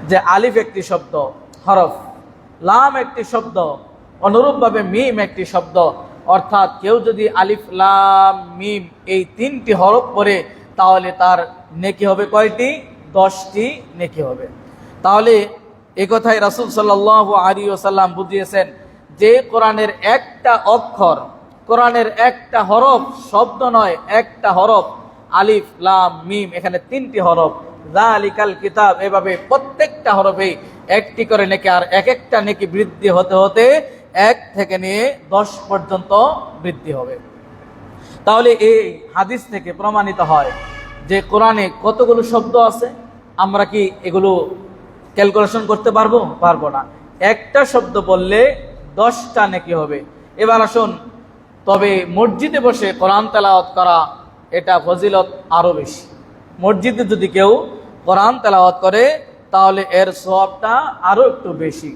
যে আলিফ একটি শব্দ, হরফ, লাম একটি শব্দ, অনুরূপভাবে মিম একটি শব্দ। অর্থাৎ কেউ যদি আলিফ লাম মিম এই তিনটি হরফ পড়ে তাহলে তার নেকি হবে কয়টি? 10টি নেকি হবে। তাহলে এই কথাই রাসূল সাল্লাল্লাহু আলাইহি ওয়াসাল্লাম বুঝিয়েছেন যে কোরআনের একটা অক্ষর, কোরআনের একটা হরফ, শব্দ নয়, একটা হরফ, আলিফ লাম মিম, এখানে 3টি হরফ, যালিকাল কিতাব, এভাবে প্রত্যেকটা হরফে একটি করে নেকি, আর এক একটা নেকি বৃদ্ধি হতে হতে 1 থেকে নিয়ে 10 পর্যন্ত বৃদ্ধি হবে। তাহলে এই হাদিস থেকে প্রমাণিত হয় যে কোরআনে কতগুলো শব্দ আছে, আমরা কি এগুলো ক্যালকুলেশন করতে পারবো? পারবো না। একটা শব্দ বললে 10টা নেকি হবে। এবার আসুন, তবে মসজিদে বসে কোরআন তেলাওয়াত করা, এটা ফজিলত আরো বেশি। মসজিদে যদি কেউ কোরআন তেলাওয়াত করে তাহলে এর সওয়াবটা আরো একটু বেশি।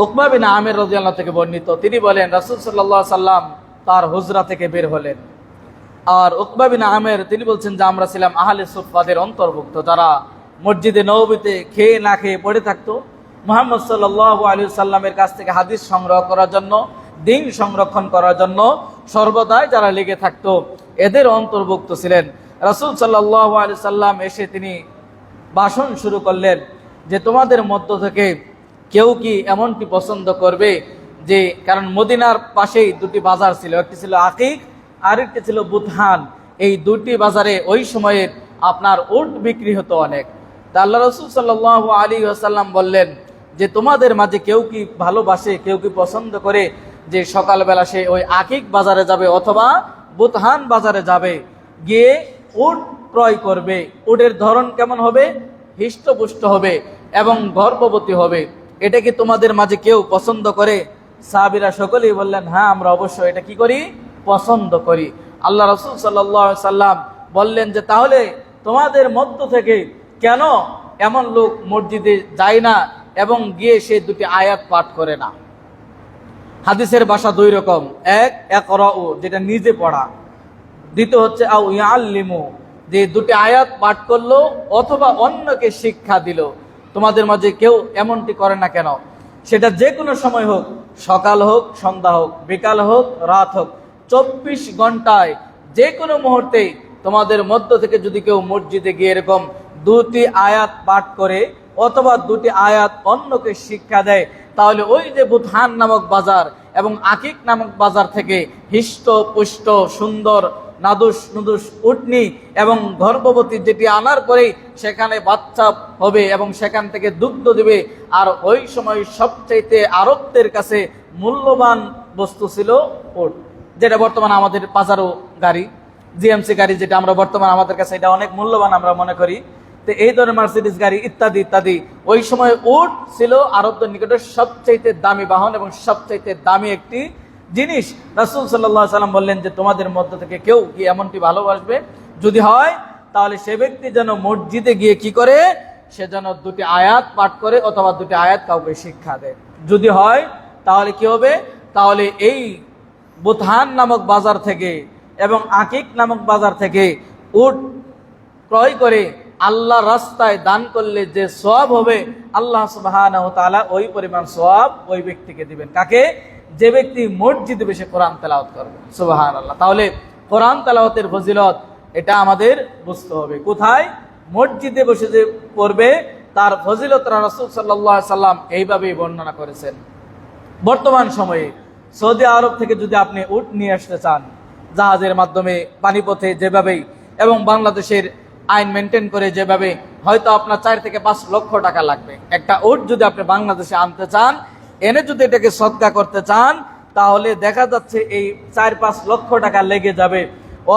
উকবা বিন আমির রাদিয়াল্লাহু থেকে বর্ণিত, তিনি বলেন রাসূল সাল্লাল্লাহু আলাইহি সাল্লাম তার হুজরা থেকে বের হলেন, আর উকবা বিন আমির তিনি বলছেন যে আমরা ছিলাম আহলে সুফফাদের অন্তর্ভুক্ত, যারা মসজিদে নববীতে খেয়ে না খেয়ে পড়ে থাকতো, মুহাম্মদ সাল্লাল্লাহু আলাইহি সাল্লামের কাছ থেকে হাদিস সংগ্রহ করার জন্য, দিন সংরক্ষণ করার জন্য সর্বদাই যারা লেগে থাকতো, এদের অন্তর্ভুক্ত ছিলেন। রাসূল সাল্লাল্লাহু আলাইহি সাল্লাম এসে তিনি ভাষণ শুরু করলেন যে তোমাদের মধ্য থেকে কেউ কি এমনটি পছন্দ করবে যে, কারণ মদিনার পাশেই দুটি বাজার ছিল, একটি ছিল আকিক আর একটি ছিল বুতহান। এই দুটি বাজারে ওই সময়ে আপনার উট বিক্রি হতো অনেক। তা আল্লাহ রাসূল সাল্লাল্লাহু আলাইহি ওয়াসাল্লাম বললেন যে তোমাদের মাঝে কেউ কি ভালোবাসে, কেউ কি পছন্দ করে যে সকালবেলা সে ওই আকিক বাজারে যাবে অথবা বুতহান বাজারে যাবে, গিয়ে উট ক্রয় করবে। উটের ধরন কেমন হবে? হৃষ্টপুষ্ট হবে এবং গর্ভবতী হবে। এটা কি তোমাদের মাঝে কেউ পছন্দ করে? সাহাবীরা সকলেই বললেন হ্যাঁ, আমরা অবশ্যই এটা কি করি? পছন্দ করি। আল্লাহ রাসূল সাল্লাল্লাহু আলাইহি সাল্লাম বললেন যে তাহলে তোমাদের মধ্য থেকে কেন এমন লোক মসজিদে যায় না এবং গিয়ে সে দুটি আয়াত পাঠ করে না? হাদিসের ভাষা দুই রকম, এক ইকরাউ, যেটা নিজে পড়া, দ্বিতীয় হচ্ছে আও ইয়াল্লিমু, যে দুটি আয়াত পাঠ করলো অথবা অন্যকে শিক্ষা দিল। তোমাদের মাঝে কেউ এমনটি করে না কেন? সেটা যে কোনো সময় হোক, সকাল হোক, সন্ধ্যা হোক, বিকাল হোক, রাত হোক, 24 ঘন্টায় যে কোনো মুহূর্তে তোমাদের মধ্য থেকে যদি কেউ মসজিদে গিয়ে এরকম দুটি আয়াত পাঠ করে অথবা দুটি আয়াত অন্যকে শিক্ষা দেয়, তাহলে ওই যে বুতহান নামক বাজার এবং আকিক নামক বাজার থেকে হিষ্ট পুষ্ট সুন্দর নাদুস নুদুস উটনি এবং গর্ভবতী যেটি আনার পরেই সেখানে বাচ্চা হবে এবং সেখান থেকে দুগ্ধ দেবে। আর ওই সময় সবচাইতে আরবদের কাছে মূল্যবান বস্তু ছিল উট, যেটা বর্তমানে আমাদের পাজারো গাড়ি, জিএমসি গাড়ি, যেটা আমরা বর্তমানে আমাদের কাছে এটা অনেক মূল্যবান আমরা মনে করি। তো এই ধরনের মার্সিডিস গাড়ি ইত্যাদি ইত্যাদি, ওই সময় উট ছিল আরবদের নিকটে সবচাইতে দামি বাহন এবং সবচাইতে দামি একটি জিনিস। রাসূল সাল্লাল্লাহু আলাইহি সাল্লাম বললেন যে তোমাদের মধ্য থেকে কেউ কি এমনটি ভালোবাসবে, যদি হয় তাহলে সে ব্যক্তি যেন মসজিদে গিয়ে কি করে? সে যেন দুটি আয়াত পাঠ করে অথবা দুটি আয়াত কাউকে শিক্ষা দেয়। যদি হয় তাহলে কি হবে? তাহলে এই বুতহান নামক বাজার থেকে এবং আকিক নামক বাজার থেকে উট ক্রয় করে আল্লাহ রাস্তায় দান করলে যে সওয়াব হবে, আল্লাহ সুবহানাহু ওয়া তাআলা ওই পরিমাণ সওয়াব ওই ব্যক্তিকে দিবেন। কাকে? যে ব্যক্তি মসজিদে বসে কোরআন তেলাওয়াত করবে। সুবহানাল্লাহ। তাহলে কোরআন তেলাওয়াতের ফজিলত এটা আমাদের বুঝতে হবে। কোথায়? মসজিদে বসে যে পড়বে তার ফজিলত রাসূল সাল্লাল্লাহু আলাইহি সাল্লাম এইভাবেই বর্ণনা করেছেন। বর্তমান সময়ে সৌদি আরব থেকে যদি আপনি উট নিয়ে আসতে চান জাহাজের মাধ্যমে, পানিপথে যেভাবেই, এবং বাংলাদেশের আইন মেনটেন করে যেভাবে, হয়তো আপনার 4 থেকে 5 লক্ষ টাকা লাগবে। একটা উট যদি আপনি বাংলাদেশে আনতে চান, এনে যদি এটাকে সদকা করতে চান, তাহলে দেখা যাচ্ছে এই 4-5 লক্ষ টাকা লেগে যাবে।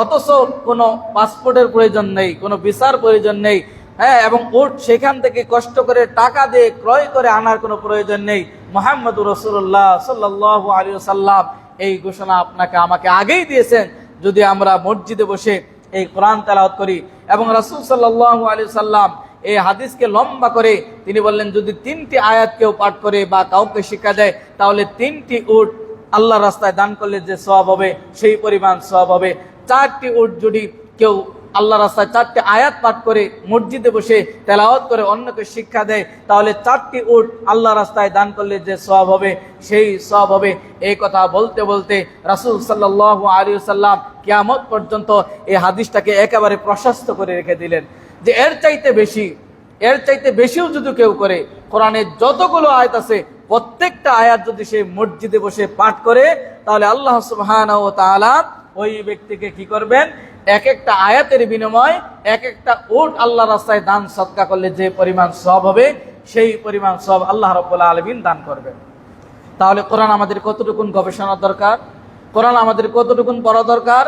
অথচ কোনো পাসপোর্টের প্রয়োজন নেই, কোনো ভিসার প্রয়োজন নেই, হ্যাঁ, এবং উট সেখান থেকে কষ্ট করে টাকা দিয়ে ক্রয় করে আনার কোনো প্রয়োজন নেই। মুহাম্মদুর রাসূলুল্লাহ সাল্লাল্লাহু আলাইহি ওয়াসাল্লাম এই ঘোষণা আপনাকে আমাকে আগেই দিয়েছেন, যদি আমরা মসজিদে বসে এই কোরআন তেলাওয়াত করি। এবং রাসূল সাল্লাল্লাহু আলাইহি ওয়াসাল্লাম এই হাদিসকে লম্বা করে তিনি বললেন, যদি 3টি আয়াত কেউ পাঠ করে বা কাউকে শিক্ষা দেয় তাহলে 3টি উট আল্লাহর রাস্তায় দান করলে যে সওয়াব হবে সেই পরিমাণ সওয়াব হবে। 4টি উট যদি কেউ আল্লাহ রাস্তায় 4টি আয়াত পাঠ করে মসজিদে বসে তেলাওয়াত করে অন্যকে শিক্ষা দেয়, তাহলে 4টি উট আল্লাহ রাস্তায় দান করলে যে সওয়াব হবে সেই সওয়াব হবে। এই কথা বলতে বলতে রাসূল সাল্লাল্লাহু আলাইহি ওয়াসাল্লাম কিয়ামত পর্যন্ত এই হাদিসটাকে একেবারে প্রশস্ত করে রেখে দিলেন যে এর চাইতে বেশিও যদি কেউ করে, কোরআনের যতগুলো আয়াত আছে প্রত্যেকটা আয়াত যদি সে মসজিদে বসে পাঠ করে, তাহলে আল্লাহ সুবহানাহু ওয়া তাআলা ওই ব্যক্তিকে কি করবেন, এক একটা আয়াতের বিনিময় এক একটা উট আল্লাহ রাস্তায় দান সদকা করলে যে পরিমাণ সওয়াব হবে সেই পরিমাণ সওয়াব আল্লাহ রাব্বুল আলামিন দান করবেন। তাহলে কোরআন আমাদের কতটুকুন গবেষণা দরকার, কোরআন আমাদের কতটুকুন পড়া দরকার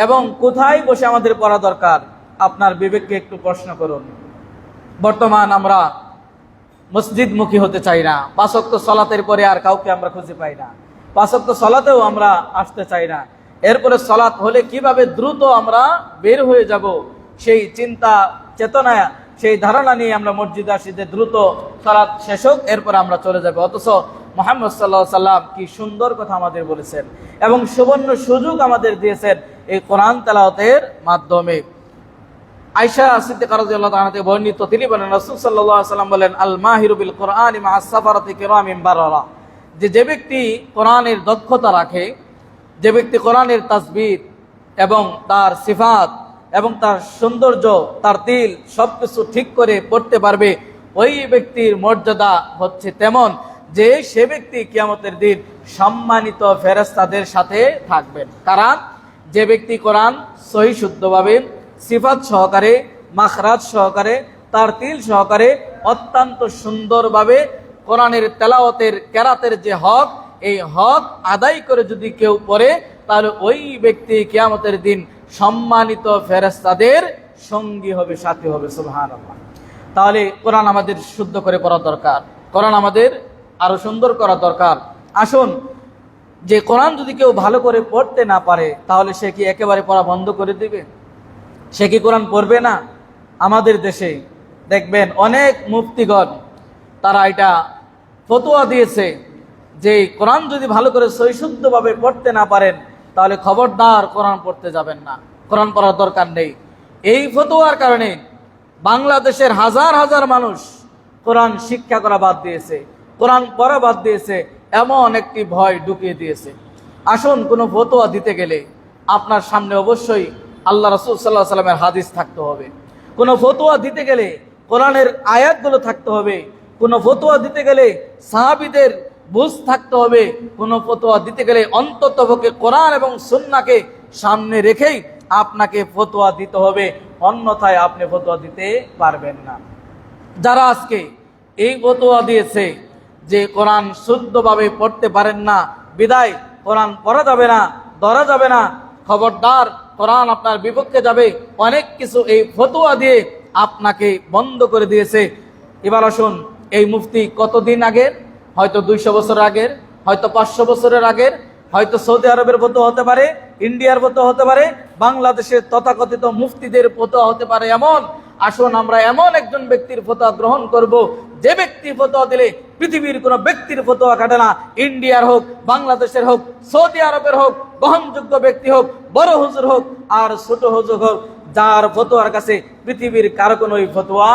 এবং কোথায় বসে আমাদের পড়া দরকার, আপনার বিবেককে একটু প্রশ্ন করুন। বর্তমান আমরা মসজিদমুখী হতে চাই না, 5 ওয়াক্ত সালাতের পরে আর কাউকে আমরা খুঁজে পাই না, 5 ওয়াক্ত সালাতেও আমরা আসতে চাই না। এরপরে সালাত হলে কিভাবে দ্রুত আমরা বের হয়ে যাব সেই চিন্তা চেতনা, সেই ধারণা নিয়ে আমরা মসজিদে আসি যে দ্রুত সালাত শেষ হোক এরপর আমরা চলে যাব। অথচ মুহাম্মদ সাল্লাল্লাহু আলাইহি সাল্লাম কি সুন্দর কথা আমাদের বলেছেন এবং সুবর্ণ সুযোগ আমাদের দিয়েছেন এই কোরআন তেলাওয়াতের মাধ্যমে। আয়েশা সিদ্দিকা রাদিয়াল্লাহু তাআলা থেকে বর্ণিত, তিনি বলেন রাসূল সাল্লাল্লাহু আলাইহি সাল্লাম বলেন, আল মাহিরু বিল কোরআনি মা সাফারাতি কিরামিন বারারা, যে ব্যক্তি কোরআনের দক্ষতা রাখে, যে ব্যক্তি কোরআনের তাসবিহ এবং তার সিফাত এবং তার সৌন্দর্য, তার তিল সবকিছু ঠিক করে পড়তে পারবে, ওই ব্যক্তির মর্যাদা হচ্ছে তেমন যে সে ব্যক্তি কিয়ামতের দিন সম্মানিত ফেরেশতাদের সাথে থাকবেন। কারণ যে ব্যক্তি কোরআন সহি শুদ্ধভাবে, সিফাত সহকারে, মাখরাজ সহকারে, তার তিল সহকারে অত্যন্ত সুন্দরভাবে কোরআনের তেলাওয়াতের কেরাতের যে হক, এই হক আদায় করে যদি কেউ পড়ে, তাহলে ওই ব্যক্তি কিয়ামতের দিন সম্মানিত ফেরেশতাদের সঙ্গী হবে, সাথী হবে। সুবহানাল্লাহ। তাহলে কোরআন আমাদের শুদ্ধ করে পড়া দরকার, কোরআন আমাদের আরো সুন্দর করা দরকার। আসুন, যে কোরআন যদি কেউ ভালো করে পড়তে না পারে তাহলে সে কি একেবারে পড়া বন্ধ করে দিবে? সে কি কোরআন পড়বে না? আমাদের দেশে দেখবেন অনেক মুফতিগণ তারা এটা ফতোয়া দিয়েছে যে কোরআন যদি ভালো করে সহিশুদ্ধভাবে পড়তে না পারেন তাহলে খবরদার কোরআন পড়তে যাবেন না, কোরআন পড়ার দরকার নেই। এই ফতোয়ার কারণে বাংলাদেশের হাজার হাজার মানুষ কোরআন শিক্ষা করা বাদ দিয়েছে, কোরআন পড়া বাদ দিয়েছে, এমন একটি ভয় ঢুকিয়ে দিয়েছে। আসুন, কোনো ফতোয়া দিতে গেলে আপনার সামনে অবশ্যই আল্লাহ রাসূল সাল্লাল্লাহু আলাইহি ওয়াসাল্লামের হাদিস থাকতে হবে, কোনো ফতোয়া দিতে গেলে কোরআনের আয়াতগুলো থাকতে হবে, কোনো ফতোয়া দিতে গেলে সাহাবীদের বুঝ থাকতে হবে, কোনো ফতোয়া দিতে গেলে অন্ততপক্ষে কোরআন এবং সুন্নাহকে সামনে রেখেই আপনাকে ফতোয়া দিতে হবে, অন্যথায় আপনি ফতোয়া দিতে পারবেন না। যারা আজকে এই ফতোয়া দিয়েছে যে কোরআন শুদ্ধভাবে পড়তে পারেন না বিদায় কোরআন পড়া যাবে না, ধরা যাবে না, খবরদার কোরআন আপনার বিপক্ষে যাবে, অনেক কিছু এই ফতোয়া দিয়ে আপনাকে বন্ধ করে দিয়েছে। এবার আসুন, এই মুফতি কতদিন আগের, হয়তো 200 বছর আগের, হয়তো 500 বছরের আগের, হয়তো সৌদি আরবের ফতোয়া হতে পারে, ইন্ডিয়ার ফতোয়া হতে পারে, বাংলাদেশের তথাকথিত মুফতিদের ফতোয়া হতে পারে। এমন আসুন আমরা এমন একজন ব্যক্তির ফতোয়া গ্রহণ করব যে ব্যক্তি ফতোয়া দিলে পৃথিবীর কোনো ব্যক্তির ফতোয়া কাটে না, ইন্ডিয়ার হোক, বাংলাদেশের হোক, সৌদি আরবের হোক, গ্রহণযোগ্য ব্যক্তি হোক, বড় হুজুর হোক আর ছোট হুজুর হোক, যার ফতোয়ার কাছে পৃথিবীর কারো কোনো ফতোয়া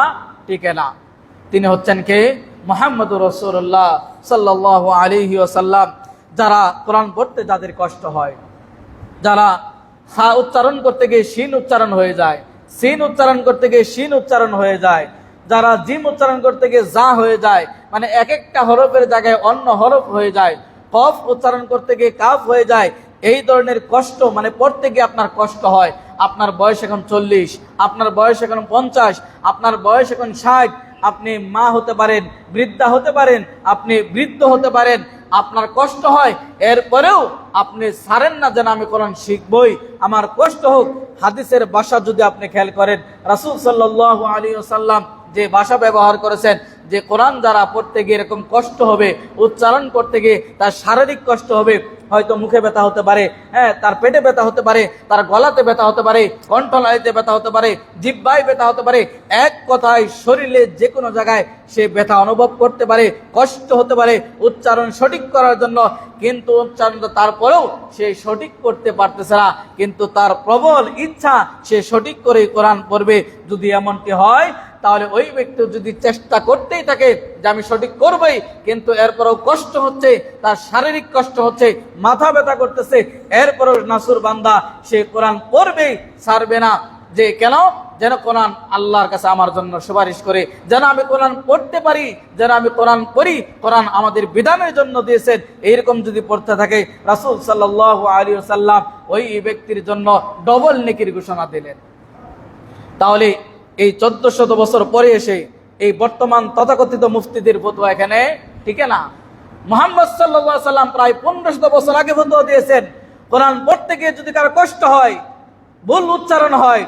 টিকে না। তিনি হচ্ছেন কে? মুহাম্মদুর রাসূলুল্লাহ সাল্লাল্লাহু আলাইহি ওয়াসাল্লাম। যারা কোরআন পড়তে যাদের কষ্ট হয়, যারা হা উচ্চারণ করতে গিয়ে শিন উচ্চারণ হয়ে যায়, সিন উচ্চারণ করতে গিয়ে শিন উচ্চারণ হয়ে যায়, যারা জিম উচ্চারণ করতে গিয়ে যা হয়ে যায়, মানে এক একটা হরফের জায়গায় অন্য হরফ হয়ে যায়, কফ উচ্চারণ করতে গিয়ে কাফ হয়ে যায়, এই ধরনের কষ্ট মানে পড়তে গিয়ে আপনার কষ্ট হয়। আপনার বয়স এখন 40, আপনার বয়স এখন 50, আপনার বয়স এখন 60, আপনি মা হতে পারেন, বৃদ্ধা হতে পারেন, আপনি বৃদ্ধ হতে পারেন, আপনার কষ্ট হয়, এরপরেও আপনি ছাড়েন না যেন আমি কোরআন শিখবই, আমার কষ্ট হোক। হাদিসের ভাষা যদি আপনি খেয়াল করেন, রাসূল সাল্লাল্লাহু আলাইহি ওয়াসাল্লাম যে ভাষা ব্যবহার করেছেন, যে কোরআন যারা পড়তে গিয়ে এরকম কষ্ট হবে, উচ্চারণ করতে গিয়ে তার শারীরিক কষ্ট হবে, হয়তো মুখে ব্যথা হতে পারে, হ্যাঁ, তার পেটে ব্যথা হতে পারে, তার গলাতে ব্যথা হতে পারে, কণ্ঠনালীতে ব্যথা হতে পারে, জিহ্বায় ব্যথা হতে পারে, এক কথায় শরীরে যে কোনো জায়গায় সে ব্যথা অনুভব করতে পারে, কষ্ট হতে পারে উচ্চারণ সঠিক করার জন্য, কিন্তু উচ্চারণটা তারপরেও সে সঠিক করতে পারতেছে না, কিন্তু তার প্রবল ইচ্ছা সে সঠিক করে কোরআন পড়বে। যদি এমনটি হয় তাহলে ওই ব্যক্তি যদি চেষ্টা করতেই থাকে যে আমি সঠিক করবই, কিন্তু এরপরেও কষ্ট হচ্ছে, তার শারীরিক কষ্ট হচ্ছে, মাথা ব্যথা করতেছে, এরপরেও নাসুর বান্দা সে কোরআন পড়বেই, ছাড়বে না। যে কেন? যেন কোরআন আল্লাহর কাছে আমার জন্য সুপারিশ করে, যেন আমি কোরআন পড়তে পারি, যেন আমি কোরআন পড়ি, কোরআন আমাদের বিধানের জন্য দিয়েছেন। এইরকম যদি পড়তে থাকে, রাসূল সাল্লাল্লাহু আলাইহি ওয়াসাল্লাম ওই ব্যক্তির জন্য ডবল নেকির ঘোষণা দিলেন। তাহলে এই 1400 বছর পরে এসে এই বর্তমান তথাকথিত মুফতিদের ফতোয়া এখানে ঠিক না। মুহাম্মদ সাল্লাল্লাহু আলাইহি ওয়াসাল্লাম প্রায় 1500 বছর আগে ফতোয়া দিয়েছেন, কোরআন পড়তে গিয়ে যদি কারো কষ্ট হয়, ভুল উচ্চারণ হয়,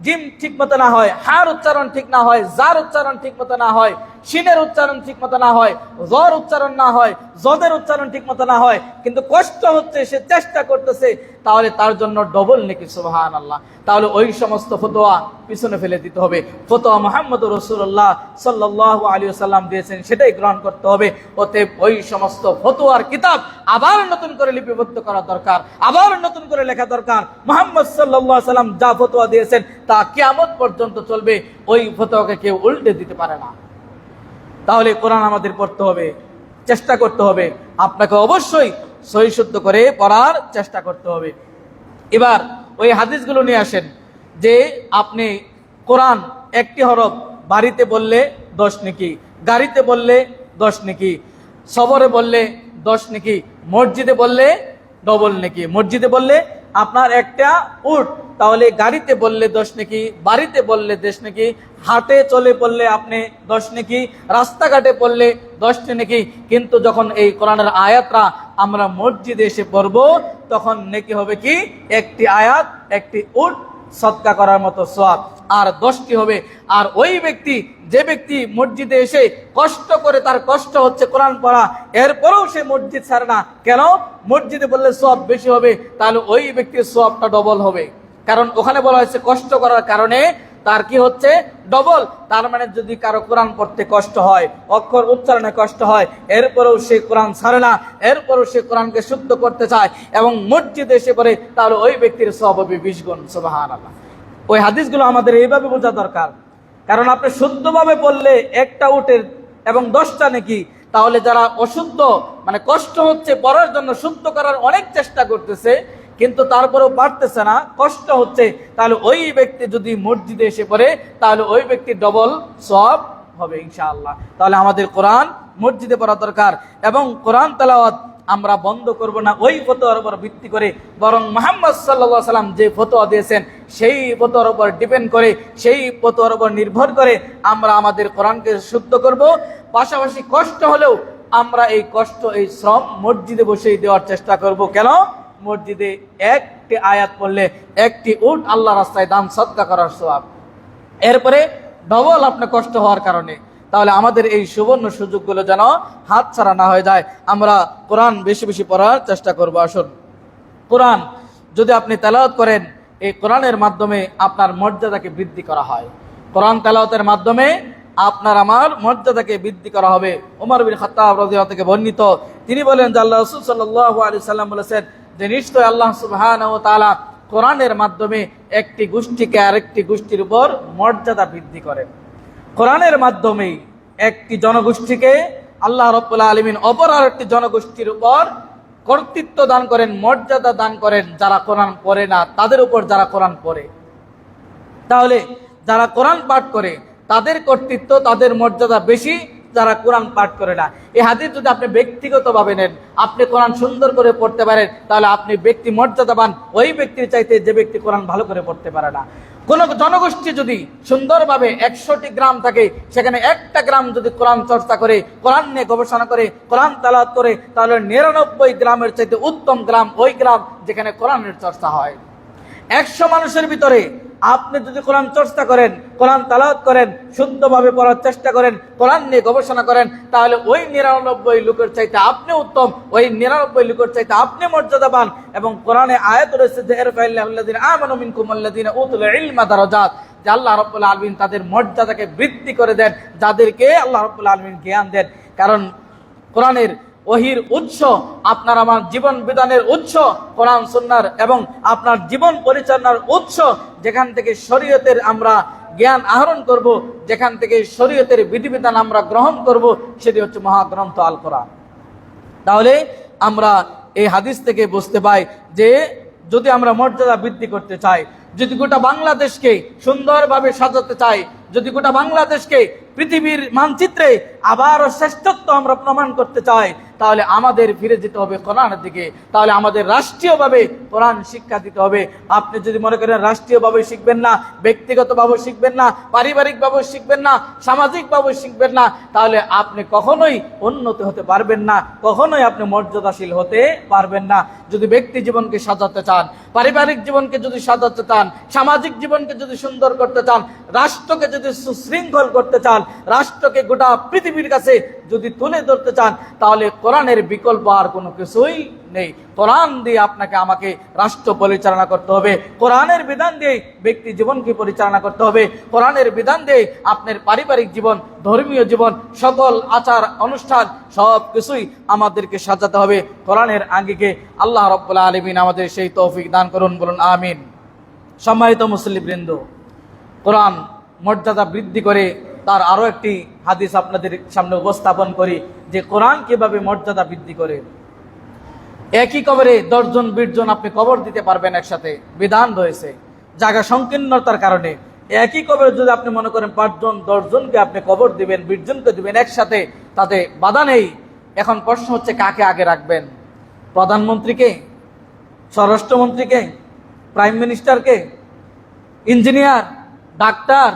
জিম ঠিক মতো না হয়, হার উচ্চারণ ঠিক না হয়, জার উচ্চারণ ঠিক মতো না হয়, শিনের উচ্চারণ ঠিক মতো না হয়, জর উচ্চারণ না হয়, জদের উচ্চারণ ঠিক মতো না হয়, কিন্তু কষ্ট হচ্ছে, সে চেষ্টা করতেছে, তাহলে তার জন্য ডবল নেকি, সুবহানাল্লাহ। তাহলে ওই সমস্ত ফতোয়া পিছনে ফেলে দিতে হবে। ফতোয়া মুহাম্মদুর রাসূলুল্লাহ সাল্লাল্লাহু আলাইহি ওয়াসাল্লাম দিয়েছেন, সেটাই গ্রহণ করতে হবে। অতএব ওই সমস্ত ফতোয়ার কিতাব আবার নতুন করে লিপিবদ্ধ করা দরকার, আবার নতুন করে লেখা দরকার। মুহাম্মদ সাল্লাল্লাহু আলাইহি ওয়াসাল্লাম যা ফতোয়া দিয়েছেন তা কিয়ামত পর্যন্ত চলবে, ওই ফতোয়াকে কেউ উল্টে দিতে পারে না। তাহলে কোরআন আমাদের পড়তে হবে, চেষ্টা করতে হবে, আপনাকে অবশ্যই সহি শুদ্ধ করে পড়ার চেষ্টা করতে হবে। এবার ওই হাদিসগুলো নিয়ে আসেন যে আপনি কোরআন একটি হরফ বাড়িতে বললে 10 নেকি, গাড়িতে বললে 10 নেকি, সবরে বললে 10 নেকি, মসজিদে বললে ডবল নেকি। মসজিদে বললে আপনার একটা উট, তাহলে গাড়িতে বললে 10 নেকি, বাড়িতে বললে 10 নেকি, হাটে চলে পড়লে আপনি 10 নেকি, রাস্তাঘাটে পড়লে 10 নেকি। কিন্তু যখন এই কোরআনের আয়াতরা আমরা মসজিদে এসে পড়ব, তখন নেকি হবে কি? একটি আয়াত, একটি উট সদকা করার মতো সওয়াব, আর 10টি হবে। আর ওই ব্যক্তি, যে ব্যক্তি মসজিদে এসে কষ্ট করে, তার কষ্ট হচ্ছে কোরআন পড়া, এরপরেও সে মসজিদ ছাড়ে না, কেন? মসজিদে বললে সওয়াব বেশি হবে, তাহলে ওই ব্যক্তির সওয়াবটা ডবল হবে। কারণ ওখানে বলা হয়েছে কষ্ট করার কারণে তার কি হচ্ছে? ডবল। তার মানে যদি কারো কোরআন পড়তে কষ্ট হয়, অক্ষর উচ্চারণে কষ্ট হয়, এরপরেও সে কোরআন ছাড়ে না, এরপরেও সে কোরআনকে শুদ্ধ করতে চায় এবং মসজিদে এসে পড়ে, তাহলে ওই ব্যক্তির সওয়াব হবে 20 গুণ। সুবহানাল্লাহ। ওই হাদিসগুলো আমাদের এইভাবে বোঝা দরকার। কারণ আপনি শুদ্ধভাবে পড়লে একটা উটের এবং 10টা নেকি, তাহলে যারা অশুদ্ধ, মানে কষ্ট হচ্ছে পড়ার জন্য, শুদ্ধ করার অনেক চেষ্টা করতেছে কিন্তু তারপরেও পারতেছে না, কষ্ট হচ্ছে, তাহলে ওই ব্যক্তি যদি মসজিদে এসে পড়ে, তাহলে ওই ব্যক্তি ডবল সওয়াব হবে ইনশাআল্লাহ। তাহলে আমাদের কোরআন মসজিদে পড়া দরকার, এবং কোরআন তেলাওয়াত আমরা বন্ধ করব না ওই ফতোয়ার উপর ভিত্তি করে, বরং মুহাম্মদ সাল্লাল্লাহু আলাইহি ওয়াসাল্লাম যে ফতোয়া দিয়েছেন সেই ফতোয়ার উপর ডিপেন্ড করে, সেই ফতোয়ার উপর নির্ভর করে আমরা আমাদের কোরআনকে শুদ্ধ করব। পাশাপাশি কষ্ট হলেও আমরা এই কষ্ট, এই শ্রম মসজিদে বসেই দেওয়ার চেষ্টা করব। কেন? মসজিদে একটি আয়াত পড়লে একটি উট আল্লাহ রাস্তায় দান সদকা করার সওয়াব, এরপরে ডবল আপনার কষ্ট হওয়ার কারণে। তাহলে আমাদের এই সুবর্ণ সুযোগগুলো যেন হাত ছাড়া না হয়ে যায়। আমরা কোরআন বেশি বেশি পড়ার চেষ্টা করব। আসুন, কোরআন যদি আপনি তেলাওয়াত করেন, এই কোরআনের মাধ্যমে আপনার মর্যাদাকে বৃদ্ধি করা হয়। কোরআন তেলাওয়াতের মাধ্যমে আপনার আমার মর্যাদাকে বৃদ্ধি করা হবে। ওমর বিন খাত্তাব রাদিয়াল্লাহু থেকে বর্ণিত, তিনি বলেন যে আল্লাহ রাসূল সাল্লাল্লাহু আলাইহি সাল্লাম বলেছেন যে নিশ্চয় আল্লাহ সুবহানাহু ওয়া তাআলা কোরআনের মাধ্যমে একটি গোষ্ঠীকে আরেকটি গোষ্ঠীর উপর মর্যাদা বৃদ্ধি করেন। কোরআনের মাধ্যমে একটি জনগোষ্ঠীকে আল্লাহ রাব্বুল আলামিন অপর আরেকটি জনগোষ্ঠীর উপর কর্তৃত্ব দান করেন, মর্যাদা দান করেন। যারা কোরআন পড়ে না তাদের উপর যারা কোরআন পড়ে, তাহলে যারা কোরআন পাঠ করে তাদের কর্তৃত্ব, তাদের মর্যাদা বেশি যারা কোরআন পাঠ করে না। এই হাদিস যদি আপনি ব্যক্তিগতভাবে নেন, আপনি কোরআন সুন্দর করে পড়তে পারেন, তাহলে আপনি ব্যক্তি মর্যাদাবান ওই ব্যক্তির চাইতে যে ব্যক্তি কোরআন ভালো করে পড়তে পারে না। কোন জনগোষ্ঠী যদি সুন্দরভাবে 100টি গ্রাম থাকে, সেখানে একটা গ্রাম যদি কোরআন চর্চা করে, কোরআন নিয়ে গবেষণা করে, কোরআন তেলাওয়াত করে, তাহলে 99 গ্রামের চাইতে উত্তম গ্রাম ওই গ্রাম যেখানে কোরআনের চর্চা হয়। 100 মানুষের ভিতরে আপনি যদি কোরআন চর্চা করেন, কোরআন তেলাওয়াত করেন, শুদ্ধভাবে পড়ার চেষ্টা করেন, কোরআন নিয়ে গবেষণা করেন, তাহলে ওই 99 লোকের চাইতে আপনি উত্তম, ওই 99 লোকের চাইতে আপনি মর্যাদাবান। এবং কোরআনে আয়াত রয়েছে যে ইরফাইল্লাহুল্লাযিনা আমানু মিনকুম ওয়াল্লাযিনা উতুল ইলমা দারাজাত, যে আল্লাহ রাব্বুল আলামিন তাদের মর্যাদাকে বৃদ্ধি করে দেন যাদেরকে আল্লাহ রাব্বুল আলামিন জ্ঞান দেন। কারণ কোরআনের ওহির উৎস, আপনার আমার জীবন বিধানের উৎস কোরআন সুন্নাহর, এবং আপনার জীবন পরিচালনার উৎস যেখান থেকে শরীয়তের আমরা জ্ঞান আহরণ করব, যেখান থেকে শরীয়তের বিধিবিধান আমরা গ্রহণ করব, সেটি হচ্ছে মহাগ্রন্থ আল কোরআন। তাহলে আমরা এই হাদিস থেকে বুঝতে পাই যে যদি আমরা মর্যাদা বৃদ্ধি করতে চাই, যদি গোটা বাংলাদেশকে সুন্দরভাবে সাজাতে চাই, যদি গোটা বাংলাদেশকে পৃথিবীর মানচিত্রে আবারও শ্রেষ্ঠত্ব আমরা প্রমাণ করতে চাই, তাহলে আমাদের ফিরে যেতে হবে কোরআনের দিকে। তাহলে আমাদের রাষ্ট্রীয়ভাবে কোরআন শিক্ষা দিতে হবে। আপনি যদি মনে করেন রাষ্ট্রীয়ভাবে শিখবেন না, ব্যক্তিগতভাবে শিখবেন না, পারিবারিকভাবে শিখবেন না, সামাজিকভাবে শিখবেন না, তাহলে আপনি কখনোই উন্নতি হতে পারবেন না, কখনোই আপনি মর্যাদাশীল হতে পারবেন না। যদি ব্যক্তি জীবনকে সাজাতে চান, পারিবারিক জীবনকে যদি সাজাতে চান, সামাজিক জীবনকে যদি সুন্দর করতে চান, রাষ্ট্রকে যদি সুশৃঙ্খল করতে চান, রাষ্ট্রকে গোটা পৃথিবীর কাছে যদি তুলে ধরতে চান, তাহলে কোরআনের বিকল্প আর কোনো কিছুই নেই। কোরআন দিয়ে আপনাকে আমাকে রাষ্ট্র পরিচালনা করতে হবে, কোরআনের বিধান দিয়ে ব্যক্তি জীবনকে পরিচালনা করতে হবে, কোরআনের বিধান দিয়ে আপনার পারিবারিক জীবন, ধর্মীয় জীবন, সকল আচার অনুষ্ঠান সব কিছুই আমাদেরকে সাজাতে হবে কোরআনের আঙ্গিকে। আল্লাহ রাব্বুল আলামিন আমাদের সেই তৌফিক দান করুন, বলুন আমিন। সম্মানিত মুসলিমবৃন্দ, কোরআন মর্যাদা বৃদ্ধি করে তার আরো একটি হাদিস আপনাদের সামনে উপস্থাপন করি যে কোরআন কিভাবে মর্যাদা বৃদ্ধি করে। একই কবরে 10 জন 20 জন আপনি কবর দিতে পারবেন একসাথে, বিধান রয়েছে। জায়গা সংকীর্ণতার কারণে একই কবরে যদি আপনি মনে করেন 5 জন 10 জনকে আপনি কবর দিবেন, 20 জনকে দিবেন একসাথে, তাতে বাধা নেই। এখন প্রশ্ন হচ্ছে কাকে আগে রাখবেন? প্রধানমন্ত্রীকে, স্বরাষ্ট্রমন্ত্রীকে, প্রাইম মিনিস্টারকে, ইঞ্জিনিয়ার, ডাক্তার,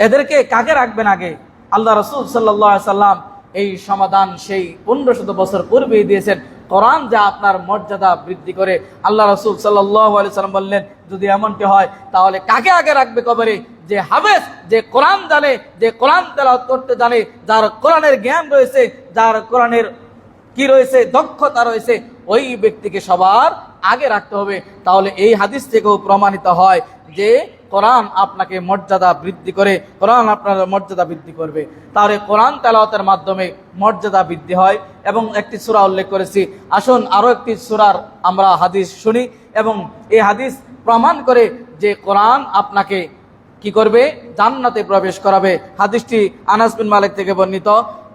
এদেরকে কাকে রাখবেন আগে? আল্লাহ রাসূল সাল্লাল্লাহু আলাইহি সাল্লাম এই সমাধান সেই 1500 বছর পূর্বেই দিয়েছেন। কোরআন যা আপনার মর্যাদা বৃদ্ধি করে, আল্লাহ রাসূল সাল্লাল্লাহু আলাইহি সাল্লাম বললেন যদি এমনটি হয় তাহলে কাকে আগে রাখবে কবরে? যে হাফেজ, যে কোরআন জানে, যে কোরআন তেলাওয়াত করতে জানে, যার কোরআনের জ্ঞান রয়েছে, যার কোরআনের কি রয়েছে, দক্ষতা রয়েছে, ওই ব্যক্তিকে সবার আগে রাখতে হবে। তাহলে এই হাদিস থেকেও প্রমাণিত হয় যে কোরআন আপনাকে মর্যাদা বৃদ্ধি করে, কোরআন আপনার মর্যাদা বৃদ্ধি করবে। তাহলে কোরআন তেলাওয়াতের মাধ্যমে মর্যাদা বৃদ্ধি হয়। এবং একটি সূরা উল্লেখ করেছি, আসুন আরো একটি সূরার আমরা হাদিস শুনি এবং এই হাদিস প্রমাণ করে যে কোরআন আপনাকে কি করবে? জান্নাতে প্রবেশ করাবে। হাদিসটি আনাস বিন মালিক থেকে বর্ণিত।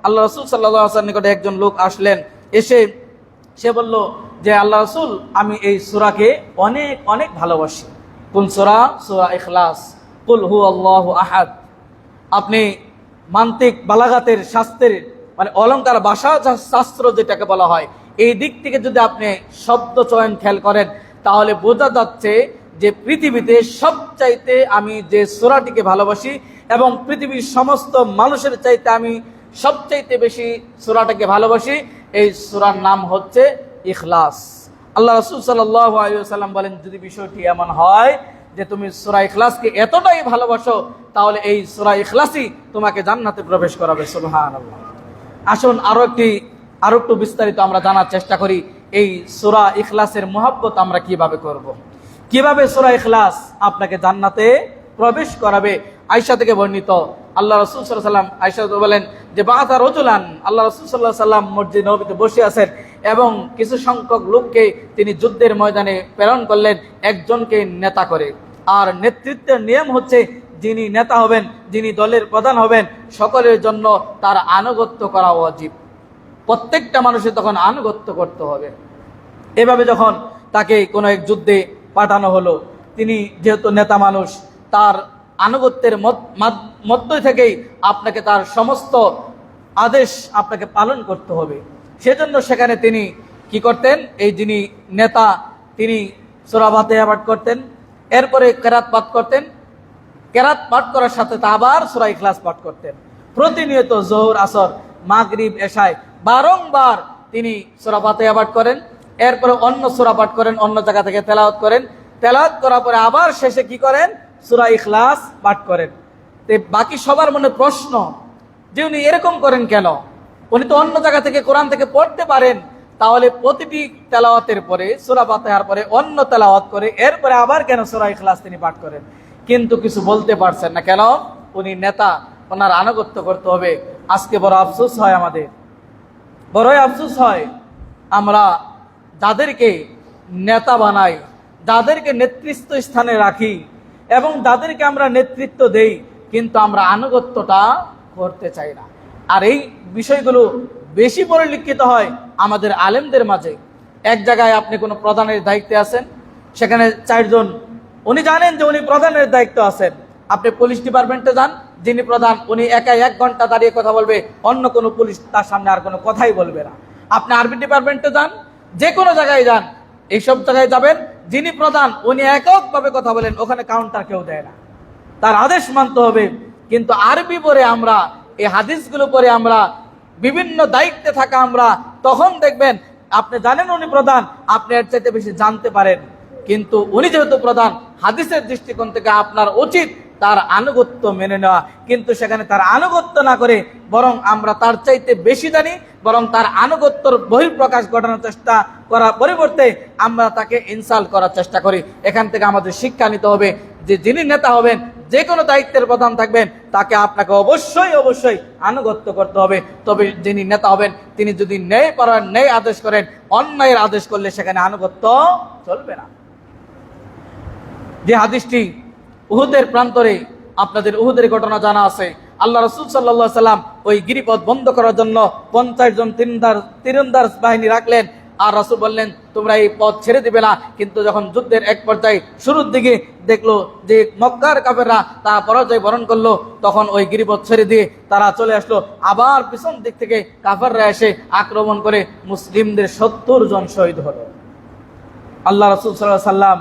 আল্লাহ রাসূল সাল্লাল্লাহু আলাইহি ওয়াসাল্লামের নিকটে একজন লোক আসলেন, এসে সে বলল যে আল্লাহ রাসূল, আমি এই সূরাকে অনেক অনেক ভালোবাসি। কোন সূরা? সূরা ইখলাস, কুল হুয়াল্লাহু আহাদ। আপনি মান্তিক বালাগাতের শাস্ত্রের মানে অলংকার ভাষা শাস্ত্র যেটাকে বলা হয়, এই দিক থেকে যদি আপনি শব্দ চয়ন খেয়াল করেন তাহলে বোঝা যাচ্ছে যে পৃথিবীতে সবচাইতে আমি যে সূরাটিকে ভালোবাসি এবং পৃথিবীর সমস্ত মানুষের চাইতে আমি সবচাইতে বেশি সূরাটাকে ভালোবাসি, এই সূরার নাম হচ্ছে ইখলাস। আল্লাহ রাসূল সাল্লাল্লাহু আলাইহি ওয়াসাল্লাম বলেন যদি বিষয়টি এমন হয় যে তুমি সূরা ইখলাসকে এতটাই ভালোবাসো, তাহলে এই সূরা ইখলাসই তোমাকে জান্নাতে প্রবেশ করাবে। সুবহানাল্লাহ। আসুন আরো একটু বিস্তারিত আমরা জানার চেষ্টা করি এই সূরা ইখলাসের মহব্বত আমরা কিভাবে করব, কিভাবে সূরা ইখলাস আপনাকে জান্নাতে প্রবেশ করাবে। আয়েশা থেকে বর্ণিত, আল্লাহ রাসূল সাল্লাল্লাহু আলাইহি ওয়াসাল্লাম আয়েশা বলেন যে বাআসা রাজুলান, আল্লাহ রাসূল সাল্লাল্লাহু আলাইহি ওয়াসাল্লাম মসজিদ নববীতে বসে আছেন এবং কিছু সংখ্যক লোককে তিনি যুদ্ধের ময়দানে প্রেরণ করলেন একজনকে নেতা করে। আর নেতৃত্বের নিয়ম হচ্ছে যিনি নেতা হবেন, যিনি দলের প্রধান হবেন, সকলের জন্য তার আনুগত্য করা ওয়াজিব। প্রত্যেকটা মানুষের তখন আনুগত্য করতে হবে। এভাবে যখন তাকে কোনো এক যুদ্ধে পাঠানো হলো, তিনি যেহেতু নেতা মানুষ, তার আনুগত্যের মধ্য থেকেই আপনাকে তার সমস্ত আদেশ আপনাকে পালন করতে হবে। সেজন্য সেখানে তিনি কি করতেন? এই যিনি নেতা তিনি সূরা ফাতিহা পাঠ করতেন, এরপরে কেরাত পাঠ করতেন, কেরাত পাঠ করার সাথে তা আবার সূরা ইখলাস পাঠ করতেন। প্রতিনিয়ত যোহর, আসর, মাগরিব, এশায় বারংবার তিনি সূরা ফাতিহা পাঠ করেন, এরপরে অন্য সূরা পাঠ করেন, অন্য জায়গা থেকে তেলাওয়াত করেন, তেলাওয়াত করার পরে আবার শেষে কি করেন? সূরা ইখলাস পাঠ করেন। তো বাকি সবার মনে প্রশ্ন যে উনি এরকম করেন কেন? উনি তো অন্য জায়গা থেকে কোরআন থেকে পড়তে পারেন, তাহলে প্রতিটি তেলাওয়াতের পরে সূরা ফাতিহার পরে অন্য তেলাওয়াত করে এরপরে আবার কেন সূরা ইখলাস তিনি পাঠ করেন? কিন্তু কিছু বলতে পারছেন না। কেন? উনি নেতা, ওনার আনুগত্য করতে হবে। আজকে বড় আফসোস হয়, আমাদের বড়ই আফসোস হয়, আমরা যাদেরকে নেতা বানাই, যাদেরকে নেতৃত্ব স্থানে রাখি এবং যাদেরকে আমরা নেতৃত্ব দেই, কিন্তু আমরা আনুগত্যটা করতে চাই না। আর এই বিষয়গুলো বেশি পরিলক্ষিত হয় আমাদের আলেমদের মাঝে। এক জায়গায় আপনি কোনো প্রধানের দায়িত্বে আছেন, সেখানে 4 জন, উনি জানেন যে উনি প্রধানের দায়িত্ব আছেন। আপনি পুলিশ ডিপার্টমেন্টে যান, যিনি প্রধান উনি একাই 1 ঘন্টা দাঁড়িয়ে কথা বলবে, অন্য কোনো পুলিশ তার সামনে আর কোনো কথাই বলবে না। আপনি আরবি ডিপার্টমেন্টে যান, যে কোনো জায়গায় যান, এইসব জায়গায় যাবেন, যিনি প্রধান উনি এককভাবে কথা বলেন, ওখানে কাউন্টার কেউ দেয় না, তার আদেশ মানতে হবে। কিন্তু আরবি পরে আমরা, এই হাদিসগুলো পরে আমরা, বিভিন্ন দায়িত্বে থাকা আমরা, তখন দেখবেন আপনি জানেন উনি প্রধান, আপনি এর চাইতে বেশি জানতে পারেন, কিন্তু উনি যেহেতু প্রধান, হাদিসের দৃষ্টিকোণ থেকে আপনার উচিত তার আনুগত্য মেনে নেওয়া। কিন্তু সেখানে তার আনুগত্য না করে বরং আমরা তার চাইতে বেশি জানি, বরং তার আনুগত্যর বহিঃপ্রকাশ ঘটানোর চেষ্টা করার পরিবর্তে আমরা তাকে ইনসাল্ট করার চেষ্টা করি। এখান থেকে আমাদের শিক্ষা নিতে হবে যে যিনি নেতা হবেন, যে কোনো দায়িত্বের প্রধান থাকবেন, তাকে আপনাকে অবশ্যই অবশ্যই আনুগত্য করতে হবে। তবে যিনি নেতা হবেন তিনি যদি ন্যায় পারেন, ন্যায় আদেশ করেন, অন্যায়ের আদেশ করলে সেখানে আনুগত্য চলবে না। যে হাদিসটি উহুদের প্রান্তরে, আপনাদের উহুদের ঘটনা জানা আছে, আল্লাহ রাসূল সাল্লাল্লাহু আলাইহি সাল্লাম ওই গিরিপথ বন্ধ করার জন্য 50 জন তীরন্দাজ বাহিনী রাখলেন। আর রাসূল বললেন তোমরা এই পথ ছেড়ে দিবে না। কিন্তু যখন যুদ্ধের এক পর্যায়ে শুরুর দিকে দেখলো যে মক্কার কাফেররা তারা পরাজয় বরণ করলো, তখন ওই গিরিপথ ছেড়ে দিয়ে তারা চলে আসলো। আবার পিছন দিক থেকে কাফেররা এসে আক্রমণ করে মুসলিমদের 70 জন শহীদ হলো। আল্লাহ রাসূল সাল্লাল্লাহু আলাইহি সাল্লাম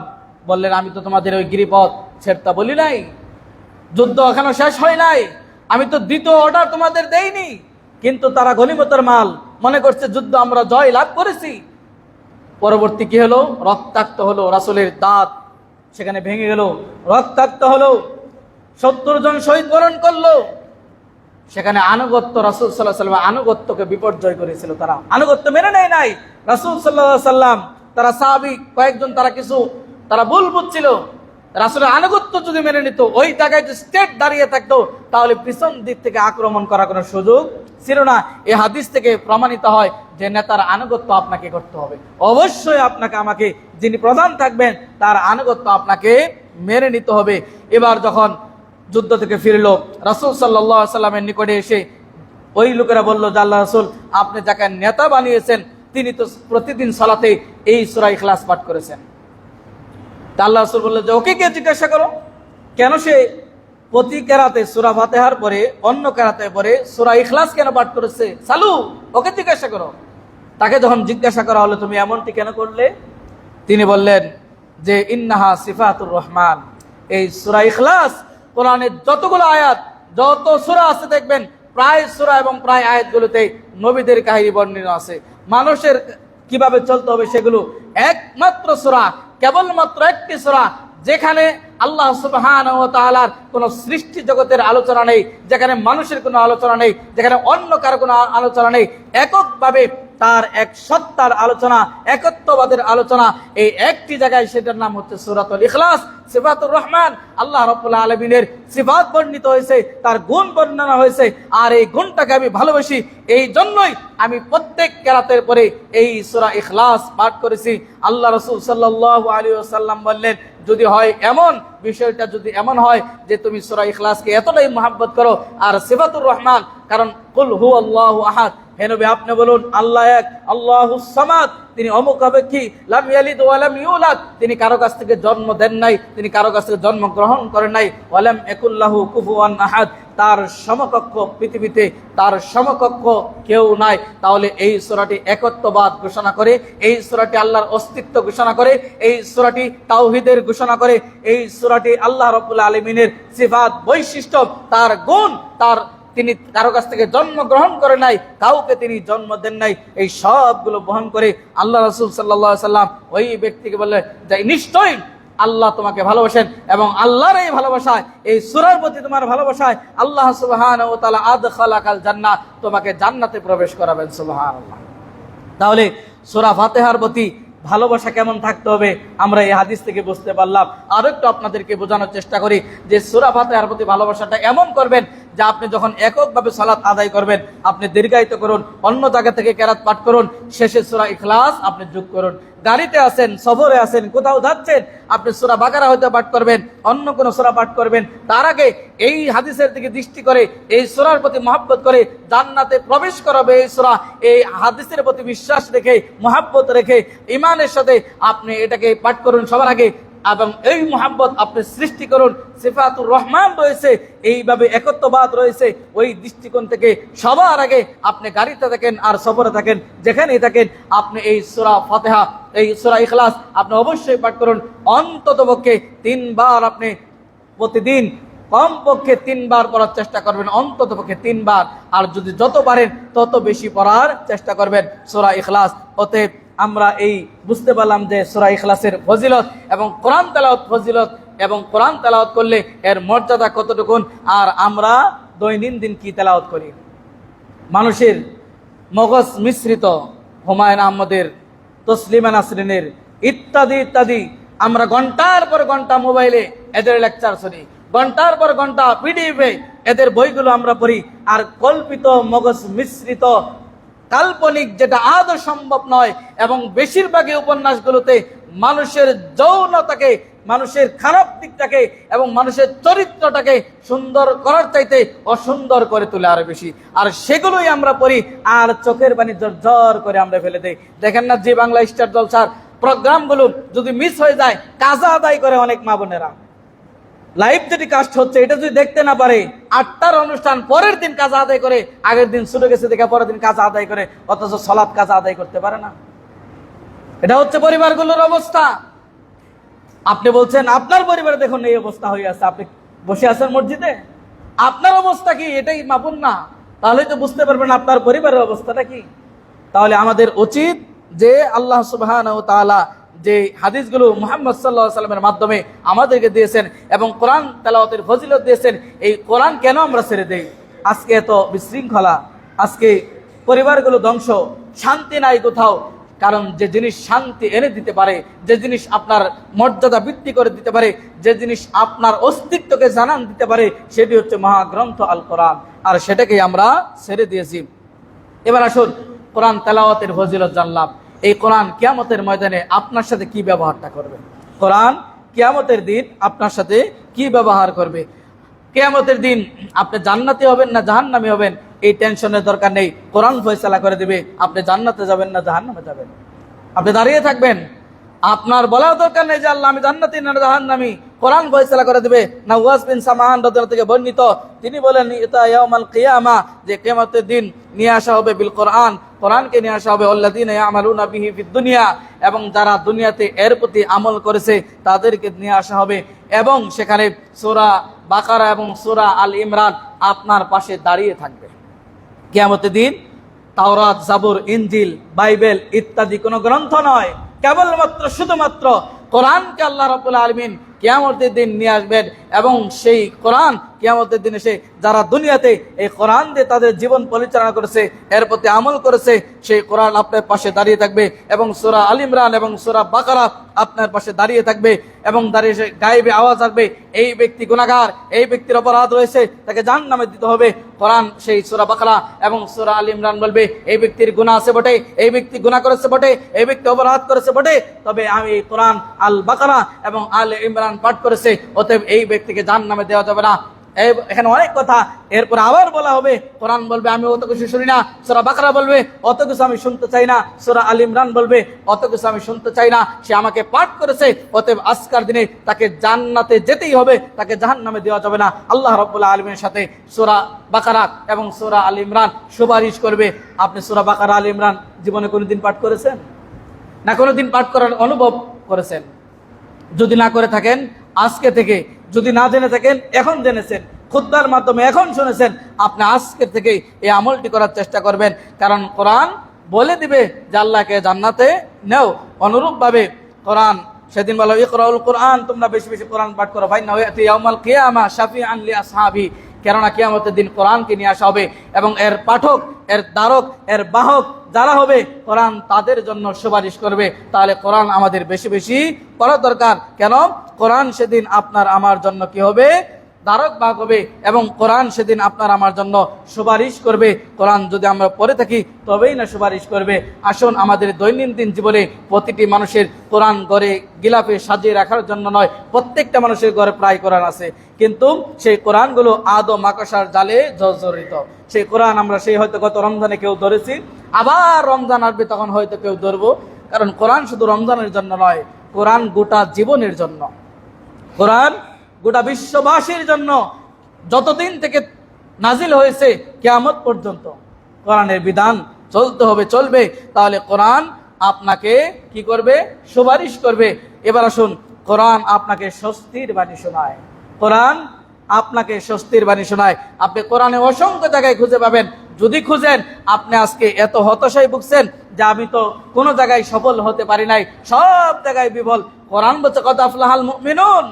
বললেন আমি তো তোমাদের ওই গিরিপথ ছেড়তে বলি নাই, যুদ্ধ এখনো শেষ হয় নাই, আমি তো দ্বিতীয় অর্ডার তোমাদের দেইনি। কিন্তু তারা গনিমতের মাল মনে করছে যুদ্ধ আমরা জয় লাভ করেছি। পরবর্তী কি হলো? রক্তাক্ত হলো, রাসূলের দাঁত সেখানে ভেঙে গেল, রক্তাক্ত হলো, 70 জন শহীদ বরণ করলো। সেখানে আনুগত্য, রাসূল সাল্লাল্লাহু আলাইহি সাল্লাম আনুগত্যকে বিপর্যয় করেছিল। তারা আনুগত্য মেনে নেয় নাই। রাসূল সাল্লাল্লাহু আলাইহি সাল্লাম, তারা সাহাবী কয়েকজন, তারা ভুল বুঝছিল। রাসূলের আনুগত্য যদি মেনে নিত, ওই জায়গায় যে স্টেট দাঁড়িয়ে থাকতো, তাহলে পিছন দিক থেকে আক্রমণ করার কোনো সুযোগ ছিল না। এই হাদিস থেকে প্রমাণিত হয় যে নেতার আনুগত্য আপনাকে করতে হবে। অবশ্যই আপনাকে, আমাকে, যিনি প্রধান থাকবেন তার আনুগত্য আপনাকে মেনে নিতে হবে। এবার যখন যুদ্ধ থেকে ফিরল, রাসূল সাল্লাল্লাহু আলাইহি সাল্লামের নিকটে এসে ওই লোকেরা বলল যে আল্লাহ রাসূল, আপনি যাকে নেতা বানিয়েছেন তিনি তো প্রতিদিন সালাতে এই সূরা ইখলাস পাঠ করেছেন। আল্লাহ রাসূল বললেন যে ওকে কে জিজ্ঞাসা করো, কেন সে প্রতি কেরাতে সূরা ফাতিহার পরে অন্য কেরাতে পরে সূরা ইখলাস কেন পাঠ করেছে, চালু, ওকে জিজ্ঞাসা করো। তাকে যখন জিজ্ঞাসা করা হলো তুমি এমনটি কেন করলে, তিনি বললেন যে ইন্নাহা সিফাতুর রহমান, এই সূরা ইখলাস কোরআনের যতগুলো আয়াত, যত সূরা আছে দেখবেন প্রায় সূরা এবং প্রায় আয়াতগুলোতে নবীদের কাহিনী বর্ণিত আছে, মানুষের কিভাবে চলতে হবে সেগুলো। একমাত্র সূরা, কেবলমাত্র একটি সূরা যেখানে আল্লাহ সুবহানাহু ওয়া তাআলার কোনো সৃষ্টি জগতের আলোচনা নেই, যেখানে মানুষের কোনো আলোচনা নেই, যেখানে অন্য কারো কোনো আলোচনা নেই, এককভাবে তার এক সত্তার আলোচনা, একত্ববাদের আলোচনা, এই একটি জায়গায়, সেটার নাম হচ্ছে সূরাতুল ইখলাস। সিফাতুর রহমান, আল্লাহ রাব্বুল আলামিনের সিফাত বর্ণিত হয়েছে, তার গুণ বর্ণনা হয়েছে, আর এই গুণটাকে আমি ভালোবাসি, এই জন্যই আমি প্রত্যেক কেরাতের পরে এই সূরা ইখলাস পাঠ করেছি। আল্লাহ রাসূল সাল্লাল্লাহু আলাইহি ওয়াসাল্লাম বললেন যদি হয় এমন, বিষয়টা যদি এমন হয় যে তুমি সূরা ইখলাসকে এতটাই মহব্বত করো আর সিফাতুর রহমান, কারণ কুল হুয়াল্লাহু আহাদ, হে নবী আপনি বলুন আল্লাহ এক, আল্লাহুস সামাদ, তিনি অমুখাপেক্ষী, লাম ইয়ালিদ ওয়া লাম ইউলাদ, তিনি কারো কাছ থেকে জন্ম দেন নাই, তিনি কারো কাছ থেকে জন্ম গ্রহণ করেন নাই, ওয়া লাম ইয়াকুল্লাহু কুফুয়ান আহাদ, তার সমকক্ষ পৃথিবীতে তার সমকক্ষ কেউ নাই। তাহলে এই সূরাটি একত্ববাদ ঘোষণা করে, এই সূরাটি আল্লাহর অস্তিত্ব ঘোষণা করে, এই সূরাটি তাওহীদের ঘোষণা করে, এই সূরাটি আল্লাহ রাব্বুল আলামিনের সিফাত, বৈশিষ্ট্য, তার গুণ, তিনি কারো কাছ থেকে জন্ম গ্রহণ করে নাই, কাউকে তিনি জন্ম দেন নাই, এই সবগুলো বহন করে আল্লাহ রাসূল সাল্লাল্লাহু আলাইহি সাল্লাম ওই ব্যক্তিকে বললেন যে নিশ্চয়ই আল্লাহ তোমাকে ভালোবাসেন এবং আল্লাহর এই ভালোবাসায়, এই সূরার প্রতি তোমার ভালোবাসায় আল্লাহ সুবহানাহু ওয়া তাআলা আদখালাকাল জান্নাহ, তোমাকে জান্নাতে প্রবেশ করাবেন। সুবহানাল্লাহ। তাহলে সূরা ফাতিহার প্রতি ভালোবাসা কেমন থাকতে হবে আমরা এই হাদিস থেকে বুঝতে পারলাম। আরো একটু আপনাদেরকে বোঝানোর চেষ্টা করি যে সূরা ফাতিহার প্রতি ভালোবাসাটা এমন করবেন যে আপনি যখন এককভাবে সালাত আদায় করবেন আপনি দীর্ঘায়িত করুন, অন্য জায়গা থেকে কেরাত পাঠ করুন, শেষে সূরা ইখলাস আপনি যোগ করুন। গাড়িতে আছেন, সফরে আছেন, কোথাও যাচ্ছেন, আপনি সূরা বাকারা হয়তো পাঠ করবেন, অন্য কোনো সূরা পাঠ করবেন। তার আগে এই হাদিসের দিকে দৃষ্টি করে, এই সূরার প্রতি মহব্বত করে জান্নাতে প্রবেশ করাবে এই সূরা, এই হাদিসের প্রতি বিশ্বাস রেখে, মহব্বত রেখে, ঈমানের সাথে আপনি এটাকে পাঠ করুন সবার আগে, এবং এই মহব্বত আপনি সৃষ্টি করুন। সিফাতুর রহমান রয়েছে, এইভাবে একত্ববাদ রয়েছে, ওই দৃষ্টিকোণ থেকে সবার আগে আপনি গাড়িতে থাকেন আর সফরে থাকেন, যেখানেই থাকেন আপনি এই সূরা ফাতিহা, এই সূরা ইখলাস আপনি অবশ্যই পাঠ করুন। অন্ততপক্ষে 3 বার আপনি প্রতিদিন কমপক্ষে 3 বার পড়ার চেষ্টা করবেন, অন্ততপক্ষে 3 বার। আর যদি যত পারেন তত বেশি পড়ার চেষ্টা করবেন সূরা ইখলাস। অতএব আমরা এই বুঝতে পারলাম যে সূরা ইখলাসের ফজিলত এবং কোরআন তেলাওয়াত ফজিলত, এবং কোরআন তেলাওয়াত করলে এর মর্যাদা কতটুকুন। আর আমরা দৈনন্দিন কি তেলাওয়াত করি, মানুষের মগজ মিশ্রিত হুমায়ুন আহমদের, তসলিমা নাসরিনের ইত্যাদি ইত্যাদি, আমরা ঘন্টার পর ঘন্টা মোবাইলে এদের লেকচার শুনি, ঘন্টার পর ঘন্টা পিডিএফে এদের বইগুলো আমরা পড়ি। আর কল্পিত মগজ মিশ্রিত কাল্পনিক, যেটা আদৌ সম্ভব নয়, এবং বেশিরভাগই উপন্যাসগুলোতে মানুষের যৌনতাকে, মানুষের খারাপ দিকটাকে এবং মানুষের চরিত্রটাকে সুন্দর করার চাইতে অসুন্দর করে তোলে আরো বেশি। আর সেগুলোই আমরা পড়ি আর চোখের পানি জর্জর করে আমরা ফেলে দেই। দেখেন না, যে বাংলা স্টার জলসার প্রোগ্রামগুলো যদি মিস হয়ে যায়, কাজা আদায় করে অনেক মা বোনেরা। লাইভ যেটি কাস্ট হচ্ছে এটা যদি দেখতে না পারে, 8টার অনুষ্ঠান পরের দিন কাজা আদায় করে, আগের দিন শুরু গেছে দেখে পরের দিন কাজা আদায় করে, অথচ সালাত কাজা আদায় করতে পারে না। এটা হচ্ছে পরিবারগুলোর অবস্থা। আপনি বলছেন আপনার পরিবারে দেখুন এই অবস্থা হয়ে আছে, আপনি বসে আছেন মসজিদে, আপনার অবস্থা কি এটাই মাপুন না, তাহলেই তো বুঝতে পারবেন আপনার পরিবারের অবস্থাটা কি। তাহলে আমাদের উচিত যে আল্লাহ সুবহানাহু ওয়া তাআলা যে হাদিসগুলো মুহাম্মদ সাল্লাল্লাহু আলাইহি ওয়াসাল্লামের মাধ্যমে আমাদেরকে দিয়েছেন এবং কোরআন তেলাওয়াতের ফজিলত দিয়েছেন, এই কোরআন কেন আমরা ছেড়ে দেই? আজকে এত বিশৃঙ্খলা, আজকে পরিবারগুলো ধ্বংস, শান্তি নাই কোথাও। কারণ যে জিনিস শান্তি এনে দিতে পারে, যে জিনিস আপনার মর্যাদা বৃদ্ধি করে দিতে পারে, যে জিনিস আপনার অস্তিত্বকে জানান দিতে পারে, সেটি হচ্ছে মহাগ্রন্থ আল কোরআন। আর সেটাকেই আমরা ছেড়ে দিয়েছি। এবার আসুন কোরআন তেলাওয়াতের ফজিলত জানলাম। এই কোরআন কিয়ামতের ময়দানে আপনার সাথে কি ব্যবহারটা করবে? কোরআন কিয়ামতের দিন আপনার সাথে কি ব্যবহার করবে? কিয়ামতের দিন আপনি জান্নাতি হবেন না জাহান্নামী হবেন এই টেনশনের দরকার নেই। কোরআন ফয়সালা করে দিবে আপনি জান্নাতে যাবেন না জাহান্নামে যাবেন। আপনি দাঁড়িয়ে থাকবেন, আপনার বলার দরকার নেই যে আল্লাহ আমি জান্নাতি না জাহান্নামী, কোরআন ফয়সালা করে দিবে। নওয়াজ বিন সামান রাদিয়াল্লাহু থেকে বর্ণিত, তিনি বলেন ইতা ইয়াউমাল কিয়ামা, যে কিয়ামতের দিন নিয়ে আসা হবে বিল কোরআন, কোরআনকে নিয়ে আসা হবে, আল্লাযীনা ইয়ামালুনা বিহি ফিদ দুনিয়া, এবং যারা দুনিয়াতে এর প্রতি আমল করেছে তাদেরকে নিয়ে আসা হবে। এবং সেখানে সূরা বাকারা এবং সূরা আল ইমরান আপনার পাশে দাঁড়িয়ে থাকবে। কিয়ামতের দিন তাওরাত, জাবুর, ইনজিল, বাইবেল ইত্যাদি কোনো গ্রন্থ নয়, কেবলমাত্র শুধুমাত্র কোরআনকে আল্লাহ রাব্বুল আলামিন কিয়ামতের দিন নিয়ে আসবেন। এবং সেই কোরআন কিয়ামতের দিন এসে যারা দুনিয়াতে এই কোরআন দিয়ে তাদের জীবন পরিচালনা করেছে, এর প্রতি আমল করেছে, সেই কোরআন আপনার পাশে দাঁড়িয়ে থাকবে। এবং সূরা আল ইমরান এবং সূরা বাকারা আপনার পাশে দাঁড়িয়ে থাকবে, এবং দাঁড়িয়ে এসে গায়েবে আওয়াজ আসবে, এই ব্যক্তি গুনাহগার, এই ব্যক্তির অপরাধ রয়েছে, তাকে জাহান্নামে দিতে হবে। কোরআন সেই সূরা বাকারা এবং সূরা আল ইমরান বলবে এই ব্যক্তির গুনাহ আছে বটে, এই ব্যক্তি গুনাহ করেছে বটে, এই ব্যক্তি অপরাধ করেছে বটে, তবে আমি কোরআন আল বাকারা এবং আল ইমরান পাঠ করেছে, অতএব এই ব্যক্তিকে জাহান্নামে দেওয়া যাবে না। এখানে অনেক কথা। এরপর আবার বলা হবে, কোরআন বলবে আমি অত কিছু শুনি না, সূরা বাকারা বলবে অত কিছু আমি শুনতে চাই না, সূরা আল ইমরান বলবে অত কিছু আমি শুনতে চাই না, সে আমাকে পাঠ করেছে, অতএব আজকের দিনে তাকে জান্নাতে যেতেই হবে, তাকে জাহান্নামে দেওয়া যাবে না। আল্লাহ রাব্বুল আলামিনের সাথে সূরা বাকারা এবং সূরা আল ইমরান সুপারিশ করবে। আপনি সূরা বাকারা, আল ইমরান জীবনে কোনোদিন পাঠ করেছেন না? কোনোদিন পাঠ করার অনুভব করেছেন? যদি না করে থাকেন আজকে থেকে, যদি না জেনে থাকেন এখন জেনেছেন, খুতবার মাধ্যমে এখন শুনেছেন, আপনি আজকে থেকে এই আমলটি করার চেষ্টা করবেন। কারণ কোরআন বলে দিবে যে আল্লাহকে জান্নাতে নেও। অনুরূপভাবে কোরআন সেদিন বলো ইকরাউল কোরআন, তোমরা বেশি বেশি কোরআন পাঠ করো, ফাইন্নাহু ইয়াতি ইয়াউমাল কিয়ামা শাফিআন লিআসহাবি, কেননা কিয়ামতের দিন কোরআনকে নিয়ে আসা হবে এবং এর পাঠক, এর দ্বারক, এর বাহক যারা হবে কোরআন তাদের জন্য সুপারিশ করবে। তাহলে কোরআন আমাদের বেশি বেশি পড়া দরকার। কেন? কোরআন সেদিন আপনার আমার জন্য কি হবে? দ্বারক বাহক হবে এবং কোরআন সেদিন আপনার আমার জন্য সুপারিশ করবে। কোরআন যদি আমরা পড়ে থাকি তবেই না সুপারিশ করবে। আসুন আমাদের দৈনন্দিন জীবনে প্রতিটি মানুষের কোরআন ঘরে গিলাফে সাজিয়ে রাখার জন্য নয়, প্রত্যেকটা মানুষের ঘরে প্রায় কোরআন আছে, কিন্তু সেই কোরআনগুলো আদো মাকড়সার জালে জর্জরিত। সেই কোরআন আমরা সেই হয়তো গত রমজানে কেউ ধরেছি, আবার রমজান আসবে তখন হয়তো কেউ ধরবো। কারণ কোরআন শুধু রমজানের জন্য নয়, কোরআন গোটা জীবনের জন্য, কোরআন গোটা বিশ্ববাসীর জন্য। যতদিন থেকে নাজিল হয়েছে কিয়ামত পর্যন্ত কোরআনের বিধান চলতে হবে, চলবে। তাহলে কোরআন আপনাকে কি করবে? সুপারিশ করবে। এবার আসুন, কোরআন আপনাকে স্বস্তির বাণী শোনায়। কোরআন আপনাকে স্বস্তির বাণী শোনায়। আপনি কোরআনে অসংখ্য জায়গায় খুঁজে পাবেন। যদি খুঁজেন, আপনি আজকে এত হতাশায় ভুগছেন যে আমি তো কোনো জায়গায় সফল হতে পারি নাই, সব জায়গায় বিফল। কোরআন বলছে কদ আফলাহাল মুমিনুন,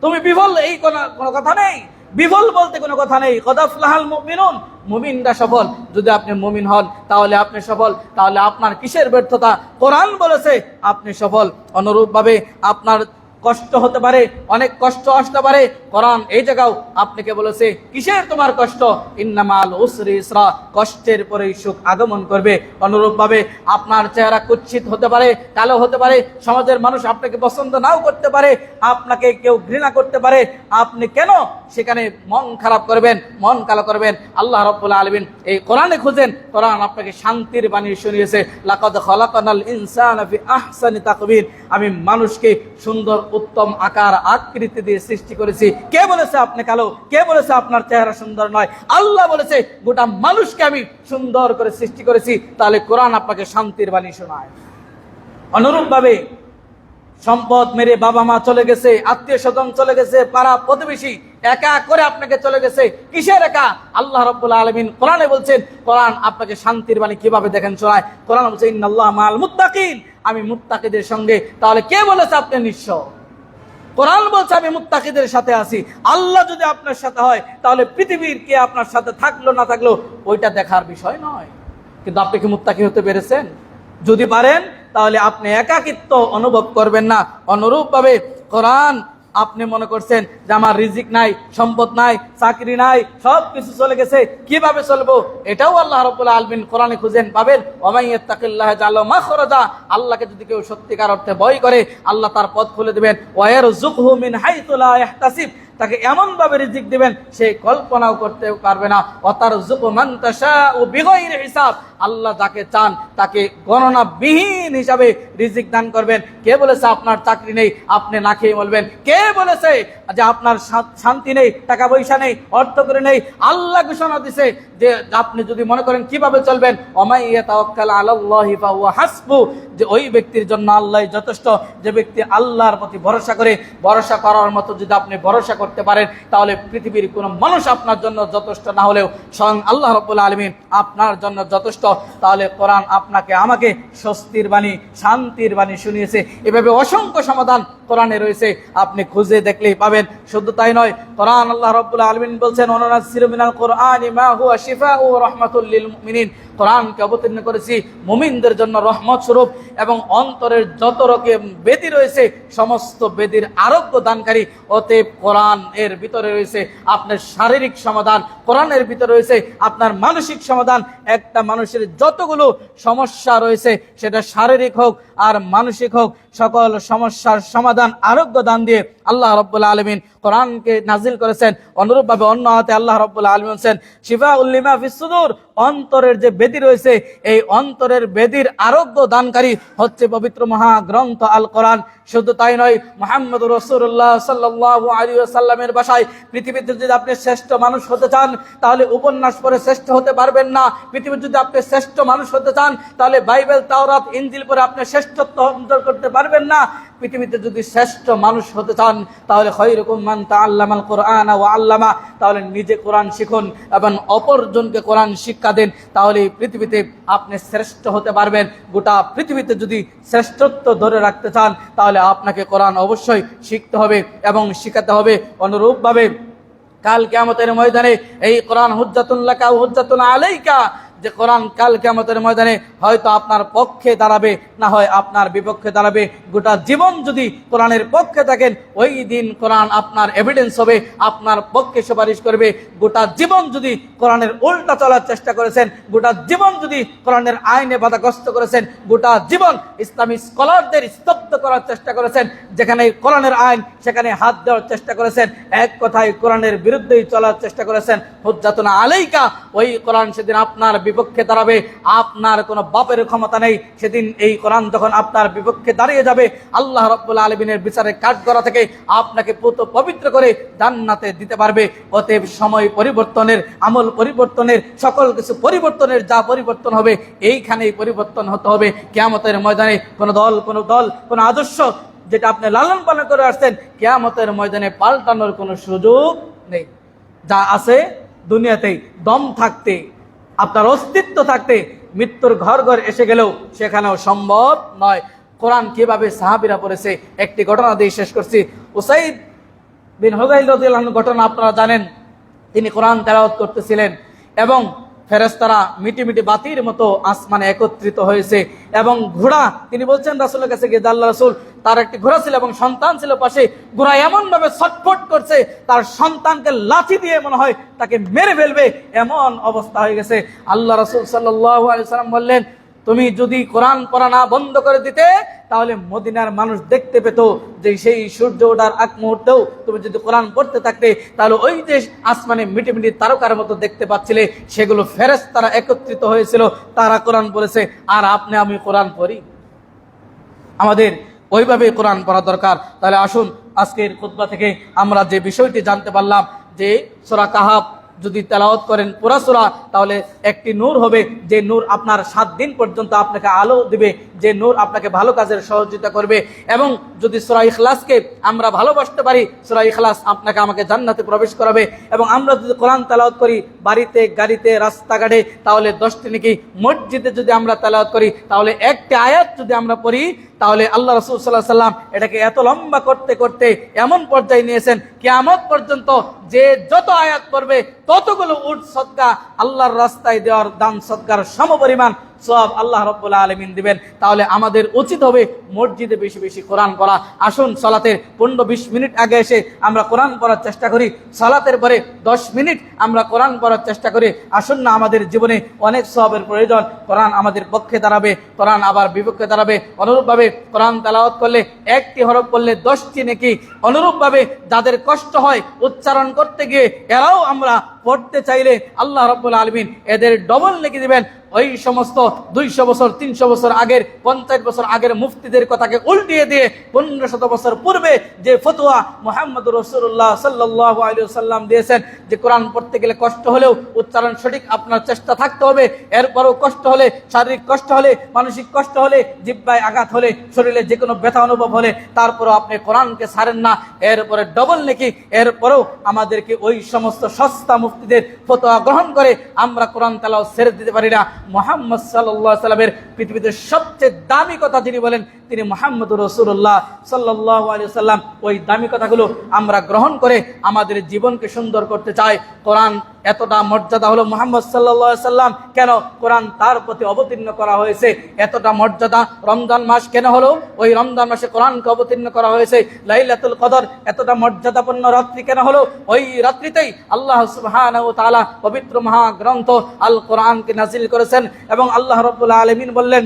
তুমি বিফল, এই কোনো কথা নেই, বিফল বলতে কোনো কথা নেই। কদ আফলাহাল মুমিনুন, মুমিনরা সফল। যদি আপনি মুমিন হন তাহলে আপনি সফল, তাহলে আপনার কিসের ব্যর্থতা? কোরআন বলেছে আপনি সফল। অনুরূপভাবে আপনার কষ্ট হতে পারে, অনেক কষ্ট আসতে পারে, কোরআন এই জায়গাও আপনাকে বলেছে কিসের তোমার কষ্ট? ইন্নামাল উসরি ইসরা, কষ্টের পরেই সুখ আগমন করবে। অনুরূপভাবে আপনার চেহারা কুৎসিত হতে পারে, কালো হতে পারে, সমাজের মানুষ আপনাকে পছন্দ নাও করতে পারে, আপনাকে কেউ ঘৃণা করতে পারে, আপনি কেন সেখানে মন খারাপ করবেন, মন কালো করবেন? আল্লাহ রাব্বুল আলামিন এই কোরআনে খুঁজেন, কোরআন আপনাকে শান্তির বাণী শুনিয়েছে। লাকাদ খালাকানাল ইনসানা ফি আহসানি তাকবীর, আমি মানুষকে সুন্দর উত্তম আকার আকৃতি দিয়ে সৃষ্টি করেছি। কে বলেছে আপনি কালো? কে বলেছে আপনার চেহারা সুন্দর নয়? আল্লাহ বলেছে গোটা মানুষকে আমি সুন্দর করে সৃষ্টি করেছি। তাহলে কোরআন আপনাকে শান্তির বাণী শোনায়। অনুরূপভাবে সম্পদ মেরে বাবা মা চলে গেছে, আত্মীয় স্বজন চলে গেছে, পাড়া প্রতিবেশী একা করে আপনাকে চলে গেছে, কিসের একা? আল্লাহ রাব্বুল আলামিন কোরআনে বলছেন, কোরআন আপনাকে শান্তির বাণী কিভাবে দেখেন শোনায়। কোরআন বলছে ইন্নাল্লাহ মাআল মুত্তাকিন, আমি মুত্তাকিদের সঙ্গে। তাহলে কে বলেছে আপনি নিঃস্ব? কোরআন বলছে আমি মুত্তাকিদের সাথে আছি। আল্লাহ যদি আপনার সাথে হয় তাহলে পৃথিবীর কে আপনার সাথে থাকলো না থাকলো ওইটা দেখার বিষয় নয়। কিন্তু আপনি কি মুত্তাকি হতে পেরেছেন? যদি পারেন তাহলে আপনি একাকিত্ব অনুভব করবেন না। অনুরূপভাবে কোরআন, আপনি মনে করছেন যে আমার রিজিক নাই, সম্পদ নাই, চাকরি নাই, সব কিছু চলে গেছে, কিভাবে চলবো? এটাও আল্লাহ রাব্বুল আলামিন কোরআনে খুঁজেন পাবেন। ওয়ামান ইয়াত্তাকিল্লাহ জাআলা মাখরাজা, আল্লাহকে যদি কেউ সত্যিকার অর্থে ভয় করে আল্লাহ তার পথ খুলে দিবেন। ওয়া ইয়ারযুকহু মিন হাইতু লা ইয়াহতাসিব, তাকে এমন ভাবে রিজিক দিবেন সে কল্পনাও করতে পারবে না। ওয়াতারযুকু মান তাশাউ বিগাইরি হিসাব, আল্লাহ যাকে চান তাকে গণনাবিহীন হিসাবে রিজিক দান করবেন। কে বলেছে আপনার চাকরি নেই, আপনি না খেয়ে বলবেন? কে বলেছে যে আপনার শান্তি নেই, টাকা পয়সা নেই, অর্থ করে নেই? আল্লাহ ঘোষণা দিছে যে আপনি যদি মনে করেন কিভাবে চলবেন, ওমাই ইয়াতাওয়াক্কাল আলাল্লাহি ফাহুয়া হাসবু, যে ওই ব্যক্তির জন্য আল্লাহই যথেষ্ট। যে ব্যক্তি আল্লাহর প্রতি ভরসা করে, ভরসা করার মতো যদি আপনি ভরসা করতে পারেন তাহলে পৃথিবীর কোনো মানুষ আপনার জন্য যথেষ্ট না হলেও স্বয়ং আল্লাহ রাব্বুল আলামিন আপনার জন্য যথেষ্ট। তাহলে কোরআন আপনাকে আমাকে স্বস্তির বাণী, শান্তির বাণী শুনিয়েছে। এভাবে অসংখ্য সমাধান কোরআনে রয়েছে, আপনি খুঁজে দেখলেই পাবেন। শুধু তাই নয়, কোরআন আল্লাহ রাব্বুল আলামিন বলছেন ওয়ানুনাজ্জিলু মিনাল কোরআনি মা হুয়া শিফাউ ওয়া রাহমাতুল লিল মুমিনিন, কোরআনকে অবতীর্ণ করেছি মুমিনদের জন্য রহমত স্বরূপ এবং অন্তরের যত রকম ব্যাধি রয়েছে সমস্ত ব্যাধির আরোগ্য দানকারী। অতএব কোরআন এর ভিতরে রয়েছে আপনার শারীরিক সমাধান, কোরআনের ভিতরে রয়েছে আপনার মানসিক সমাধান। একটা মানুষের যতগুলো সমস্যা রয়েছে সেটা শারীরিক হোক আর মানসিক হোক, সকল সমস্যার সমাধান আরোগ্য দান দিয়ে আল্লাহ রাব্বুল আলামিন কোরআনকে নাজিল করেছেন। অনুরূপভাবে অন্য আয়াতে আল্লাহ রাব্বুল আলামিন বলেন শিফাউল লিমা ফিস সুদূর, অন্তরের যে ব্যাধি রয়েছে এই অন্তরের ব্যাধির আরোগ্য দানকারী হচ্ছে পবিত্র মহাগ্রন্থ আল কোরআন। শুধু তাই নয়, মুহাম্মদুর রাসূলুল্লাহ সাল্লাল্লাহু আলাইহি ওয়াসাল্লামের ভাষায় পৃথিবীতে যদি আপনি শ্রেষ্ঠ মানুষ হতে চান তাহলে উপন্যাস পড়ে শ্রেষ্ঠ হতে পারবেন না। পৃথিবীতে যদি আপনি শ্রেষ্ঠ মানুষ হতে চান তাহলে বাইবেল, তাওরাত, ইনজিল পড়ে আপনি শ্রেষ্ঠত্ব অর্জন করতে পারবেন না। পৃথিবীতে যদি শ্রেষ্ঠ মানুষ হতে চান তাহলে খায়রুকুম মান তাআল্লামাল কুরআন ওয়া আল্লামা, তাহলে নিজে কোরআন শিখুন এবং অপরজনকে কোরআন শিক্ষা দেন, তাহলে পৃথিবীতে আপনি শ্রেষ্ঠ হতে পারবেন। গোটা পৃথিবীতে যদি শ্রেষ্ঠত্ব ধরে রাখতে চান তাহলে আপনাকে কোরআন অবশ্যই শিখতে হবে এবং শিখাতে হবে। অনুরূপভাবে কাল কিয়ামতের ময়দানে এই কোরআন হুজ্জাতুন লাকা ওয়া হুজ্জাতুন আলাইকা, যে কোরআন কাল কিয়ামতের ময়দানে হয়তো আপনার পক্ষে দাঁড়াবে, না হয় আপনার বিপক্ষে দাঁড়াবে। গোটা জীবন যদি কোরআনের পক্ষে থাকেন, ওই দিন কোরআন আপনার এভিডেন্স হবে, আপনার পক্ষে সুপারিশ করবে। গোটা জীবন যদি কোরআনের উল্টা চলার চেষ্টা করেছেন, গোটা জীবন যদি কোরআনের আইনে বাধাগ্রস্ত করেছেন, গোটা জীবন ইসলামী স্কলারদের স্তব্ধ করার চেষ্টা করেছেন, যেখানে কোরআনের আইন সেখানে হাত দেওয়ার চেষ্টা করেছেন, এক কথায় কোরআনের বিরুদ্ধেই চলার চেষ্টা করেছেন, হুজ্জাতুন আলাইকা, ওই কোরআন সেদিন আপনার বিপক্ষে দাঁড়াবে। আপনার কোনো বাপের ক্ষমতা নেই, সেদিন এই কোরআন যখন আপনার বিপক্ষে দাঁড়িয়ে যাবে, আল্লাহ রাব্বুল আলামিনের বিচারের কাঠগড়া থেকে আপনাকে পুত পবিত্র করে জান্নাতে দিতে পারবে। অতএব সময় পরিবর্তনের, আমল পরিবর্তনের, সকল কিছু পরিবর্তনের যা পরিবর্তন হবে এইখানেই পরিবর্তন হতে হবে। কিয়ামতের ময়দানে কোনো দল, কোনো আদর্শ যেটা আপনি লালন পালন করে আসছেন, কিয়ামতের ময়দানে পাল্টানোর কোনো সুযোগ নেই। যা আছে দুনিয়াতেই দম থাকতে, আপনার অস্তিত্ব থাকতে, মৃত্যুর ঘর ঘর এসে গেলেও সেখানেও সম্ভব নয়। কোরআন কিভাবে সাহাবীরা পড়েছে একটি ঘটনা দিয়ে শেষ করছি। উসাইদ বিন হুযাইল রাদিয়াল্লাহু আনহু ঘটনা আপনারা জানেন। তিনি কোরআন তেলাওয়াত করতেছিলেন এবং ফেরেশতারা মিটিমিটি বাতির মতো আসমানে একত্রিত হয়েছে এবং ঘোড়া, তিনি বলছেন রাসূলের কাছে গিয়ে, আল্লাহ রাসূল, তার একটি ঘোড়া ছিল এবং সন্তান ছিল পাশে, ঘোড়া এমন ভাবে ছটফট করছে তার সন্তানকে লাঠি দিয়ে মনে হয় তাকে মেরে ফেলবে, এমন অবস্থা হয়ে গেছে। আল্লাহ রাসূল সাল্লাল্লাহু আলাইহি ওয়াসাল্লাম বললেন, তুমি যদি কোরআন পড়া না বন্ধ করে দিতে তাহলে মদিনার মানুষ দেখতে পেত যে সেই সূর্য ওঠার আগ মুহূর্তেও তুমি যদি কোরআন পড়তে থাকতে তাহলে ওই যে আসমানে মিটিমিটি তারকার মতো দেখতে পাচ্ছিলে সেগুলো ফেরেশতারা একত্রিত হয়েছিল, তারা কোরআন পড়েছে, আর আপনি আমি কোরআন পড়ি। আমাদের ওইভাবে কোরআন পড়া দরকার। তাহলে আসুন আজকের খুতবা থেকে আমরা যে বিষয়টি জানতে পারলাম যে সূরা কাহাফ যদি তেলাওয়াত করেন পুরা সূরা, তাহলে একটি নূর হবে, যে নূর আপনার 7 দিন পর্যন্ত আপনাকে আলো দিবে, যে নূর আপনাকে ভালো কাজের সহযোগিতা করবে। এবং যদি সূরা ইখলাসকে আমরা ভালোবাসতে পারি, সূরা ইখলাস আপনাকে আমাকে জান্নাতে প্রবেশ করাবে। এবং আমরা যদি কোরআন তেলাওয়াত করি বাড়িতে, গাড়িতে, রাস্তাঘাটে, তাহলে 10টি নেকি। মসজিদে যদি আমরা তেলাওয়াত করি তাহলে একটি আয়াত যদি আমরা পড়ি তাহলে আল্লাহ রাসূল সাল্লাল্লাহু আলাইহি সাল্লাম এটাকে এত লম্বা করতে করতে এমন পর্যায়ে নিয়েছেন, কিয়ামত পর্যন্ত যে যত আয়াত পড়বে ততগুলো উট সদকা আল্লাহর রাস্তায় দেওয়ার দান সদকার সমপরিমাণ সওয়াব আল্লাহ রাব্বুল আলামিন দিবেন। তাহলে আমাদের উচিত হবে মসজিদে বেশি বেশি কোরআন পড়া। আসুন সালাতের 15-20 মিনিট আগে এসে আমরা কোরআন পড়ার চেষ্টা করি, সালাতের পরে 10 মিনিট আমরা কোরআন পড়ার চেষ্টা করি। আসুন না, আমাদের জীবনে অনেক সওয়াবের প্রয়োজন। কোরআন আমাদের পক্ষে দাঁড়াবে, কোরআন আবার বিপক্ষে দাঁড়াবে। অনুরূপভাবে কোরআন তেলাওয়াত করলে একটি হরফ পড়লে 10টি নেকি। অনুরূপভাবে যাদের কষ্ট হয় উচ্চারণ করতে গিয়ে, এরাও আমরা পড়তে চাইলে আল্লাহ রাব্বুল আলামিন এদের ডবল নেকি দিবেন। ওই সমস্ত 200 বছর 300 বছর আগের 50 বছর আগের মুফতিদের কথাকে উল্টিয়ে দিয়ে 1500 বছর পূর্বে যে ফতোয়া মুহাম্মদুর রাসূলুল্লাহ সাল্লাল্লাহু আলাইহি ওয়াসাল্লাম দিয়েছেন যে কোরআন পড়তে গেলে কষ্ট হলেও উচ্চারণ সঠিক আপনার চেষ্টা থাকতে হবে, এরপরও কষ্ট হলে, শারীরিক কষ্ট হলে, মানসিক কষ্ট হলে, জিহ্বায় আঘাত হলে, শরীরে যে কোনো ব্যথা অনুভব হলে, তারপরও আপনি কোরআনকে ছাড়েন না, এরপরে ডবল নেকি। এরপরেও আমাদেরকে ওই সমস্ত সস্তা মুফতিদের ফতোয়া গ্রহণ করে আমরা কোরআন তেলাওয়াত ছেড়ে দিতে পারি না। মুহাম্মদ সাল্লাল্লাহু আলাইহি সাল্লামের পৃথিবীতে সবচেয়ে দামি কথা যিনি বলেন তিনি মুহাম্মদুর রাসূলুল্লাহ সাল্লাল্লাহু আলাইহি ওয়াসাল্লাম। ওই দামি কথাগুলো আমরা গ্রহণ করে আমাদের জীবনকে সুন্দর করতে চাই। কোরআন এতটা মর্যাদা হলো মুহাম্মদ সাল্লাল্লাহু আলাইহি সাল্লাম কেন? কোরআন তার প্রতি অবতীর্ণ করা হয়েছে। এতটা মর্যাদা রমজান মাস কেন হলো? ওই রমজান মাসে কোরআনকে অবতীর্ণ করা হয়েছে। লাইলাতুল কদর এতটা মর্যাদাপূর্ণ রাত্রি কেন হলো? ওই রাত্রিতেই আল্লাহ সুবহানাহু ওয়া তাআলা পবিত্র মহাগ্রন্থ আল কোরআনকে নাযিল করেছেন এবং আল্লাহ রাব্বুল আলামিন বললেন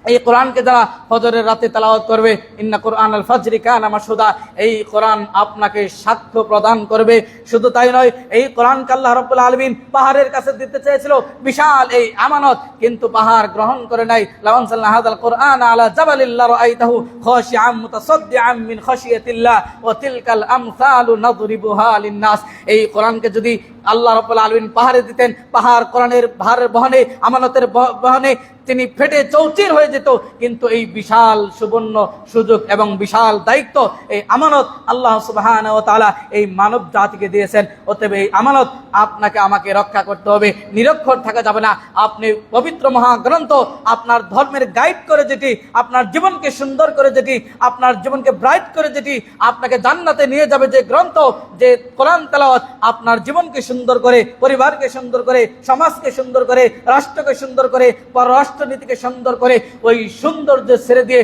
এই কোরআনকে যারা ফজরের রাতে তেলাওয়াত করবে, ইন্না কুরআনাল ফাজরি কানা মাশহুদা, এই কোরআন আপনাকে সাক্ষ্য প্রদান করবে। শুধু তাই নয়, এই কোরআনকে আল্লাহ রাব্বুল আলামিন পাহাড়ের কাছে দিতে চেয়েছিল, বিশাল এই আমানত, কিন্তু পাহাড় গ্রহণ করে নাই। লাউ আনজালনা হাযাল কুরআন আলা জাবালিল লারাআইতাহু খাশিআম মুতাসাদ্দিআম মিন খাশিয়াতিল্লাহ ওয়া তিলকাল আমসালু নাদরিবুহা লিন-নাস। এই কোরআনকে যদি আল্লাহ রাব্বুল আলামিন পাহাড়ে দিতেন, পাহাড় কোরআনের ভারের বহনে, আমানতের বহনে তিনি ফেটে চৌচির হয়ে যেত, কিন্তু এই বিশাল সুবর্ণ সুযোগ এবং বিশাল দায়িত্ব, এই আমানত আল্লাহ সুবহানাহু ওয়া তাআলা এই মানব জাতিকে দিয়েছেন। অতএব এই আমানত আপনাকে আমাকে রক্ষা করতে হবে, নিরক্ষর থাকা যাবে না। আপনি পবিত্র মহাগ্রন্থ, আপনার ধর্মের গাইড করে যেটি, আপনার জীবনকে সুন্দর করে যেটি, আপনার জীবনকে ব্রাইট করে যেটি, আপনাকে জান্নাতে নিয়ে যাবে যে গ্রন্থ, যে কোরআন তেলাওয়াত আপনার জীবনকে সুন্দর করে, পরিবারকে সুন্দর করে, সমাজকে সুন্দর করে, রাষ্ট্রকে সুন্দর করে, পররাষ্ট্রনীতিকে সুন্দর করে, ওই সৌন্দর্য ছেড়ে দিয়ে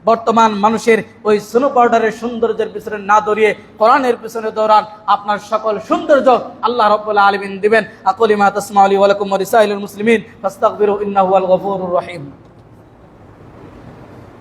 বর্তমান মানুষের ওই স্নো পাউডারের সৌন্দর্যের পিছনে না দৌড়িয়ে কোরআনের পিছনে দৌড়ান, আপনার সকল সৌন্দর্য আল্লাহ রাব্বুল আলামিন দিবেন। আকুলি মা তাসমাউলি ওয়া লাকুম ওয়া লিসাইলিল মুসলিমিন ফাস্তাগফিরু ইন্নাহু হুয়াল গফুরুর রহিম।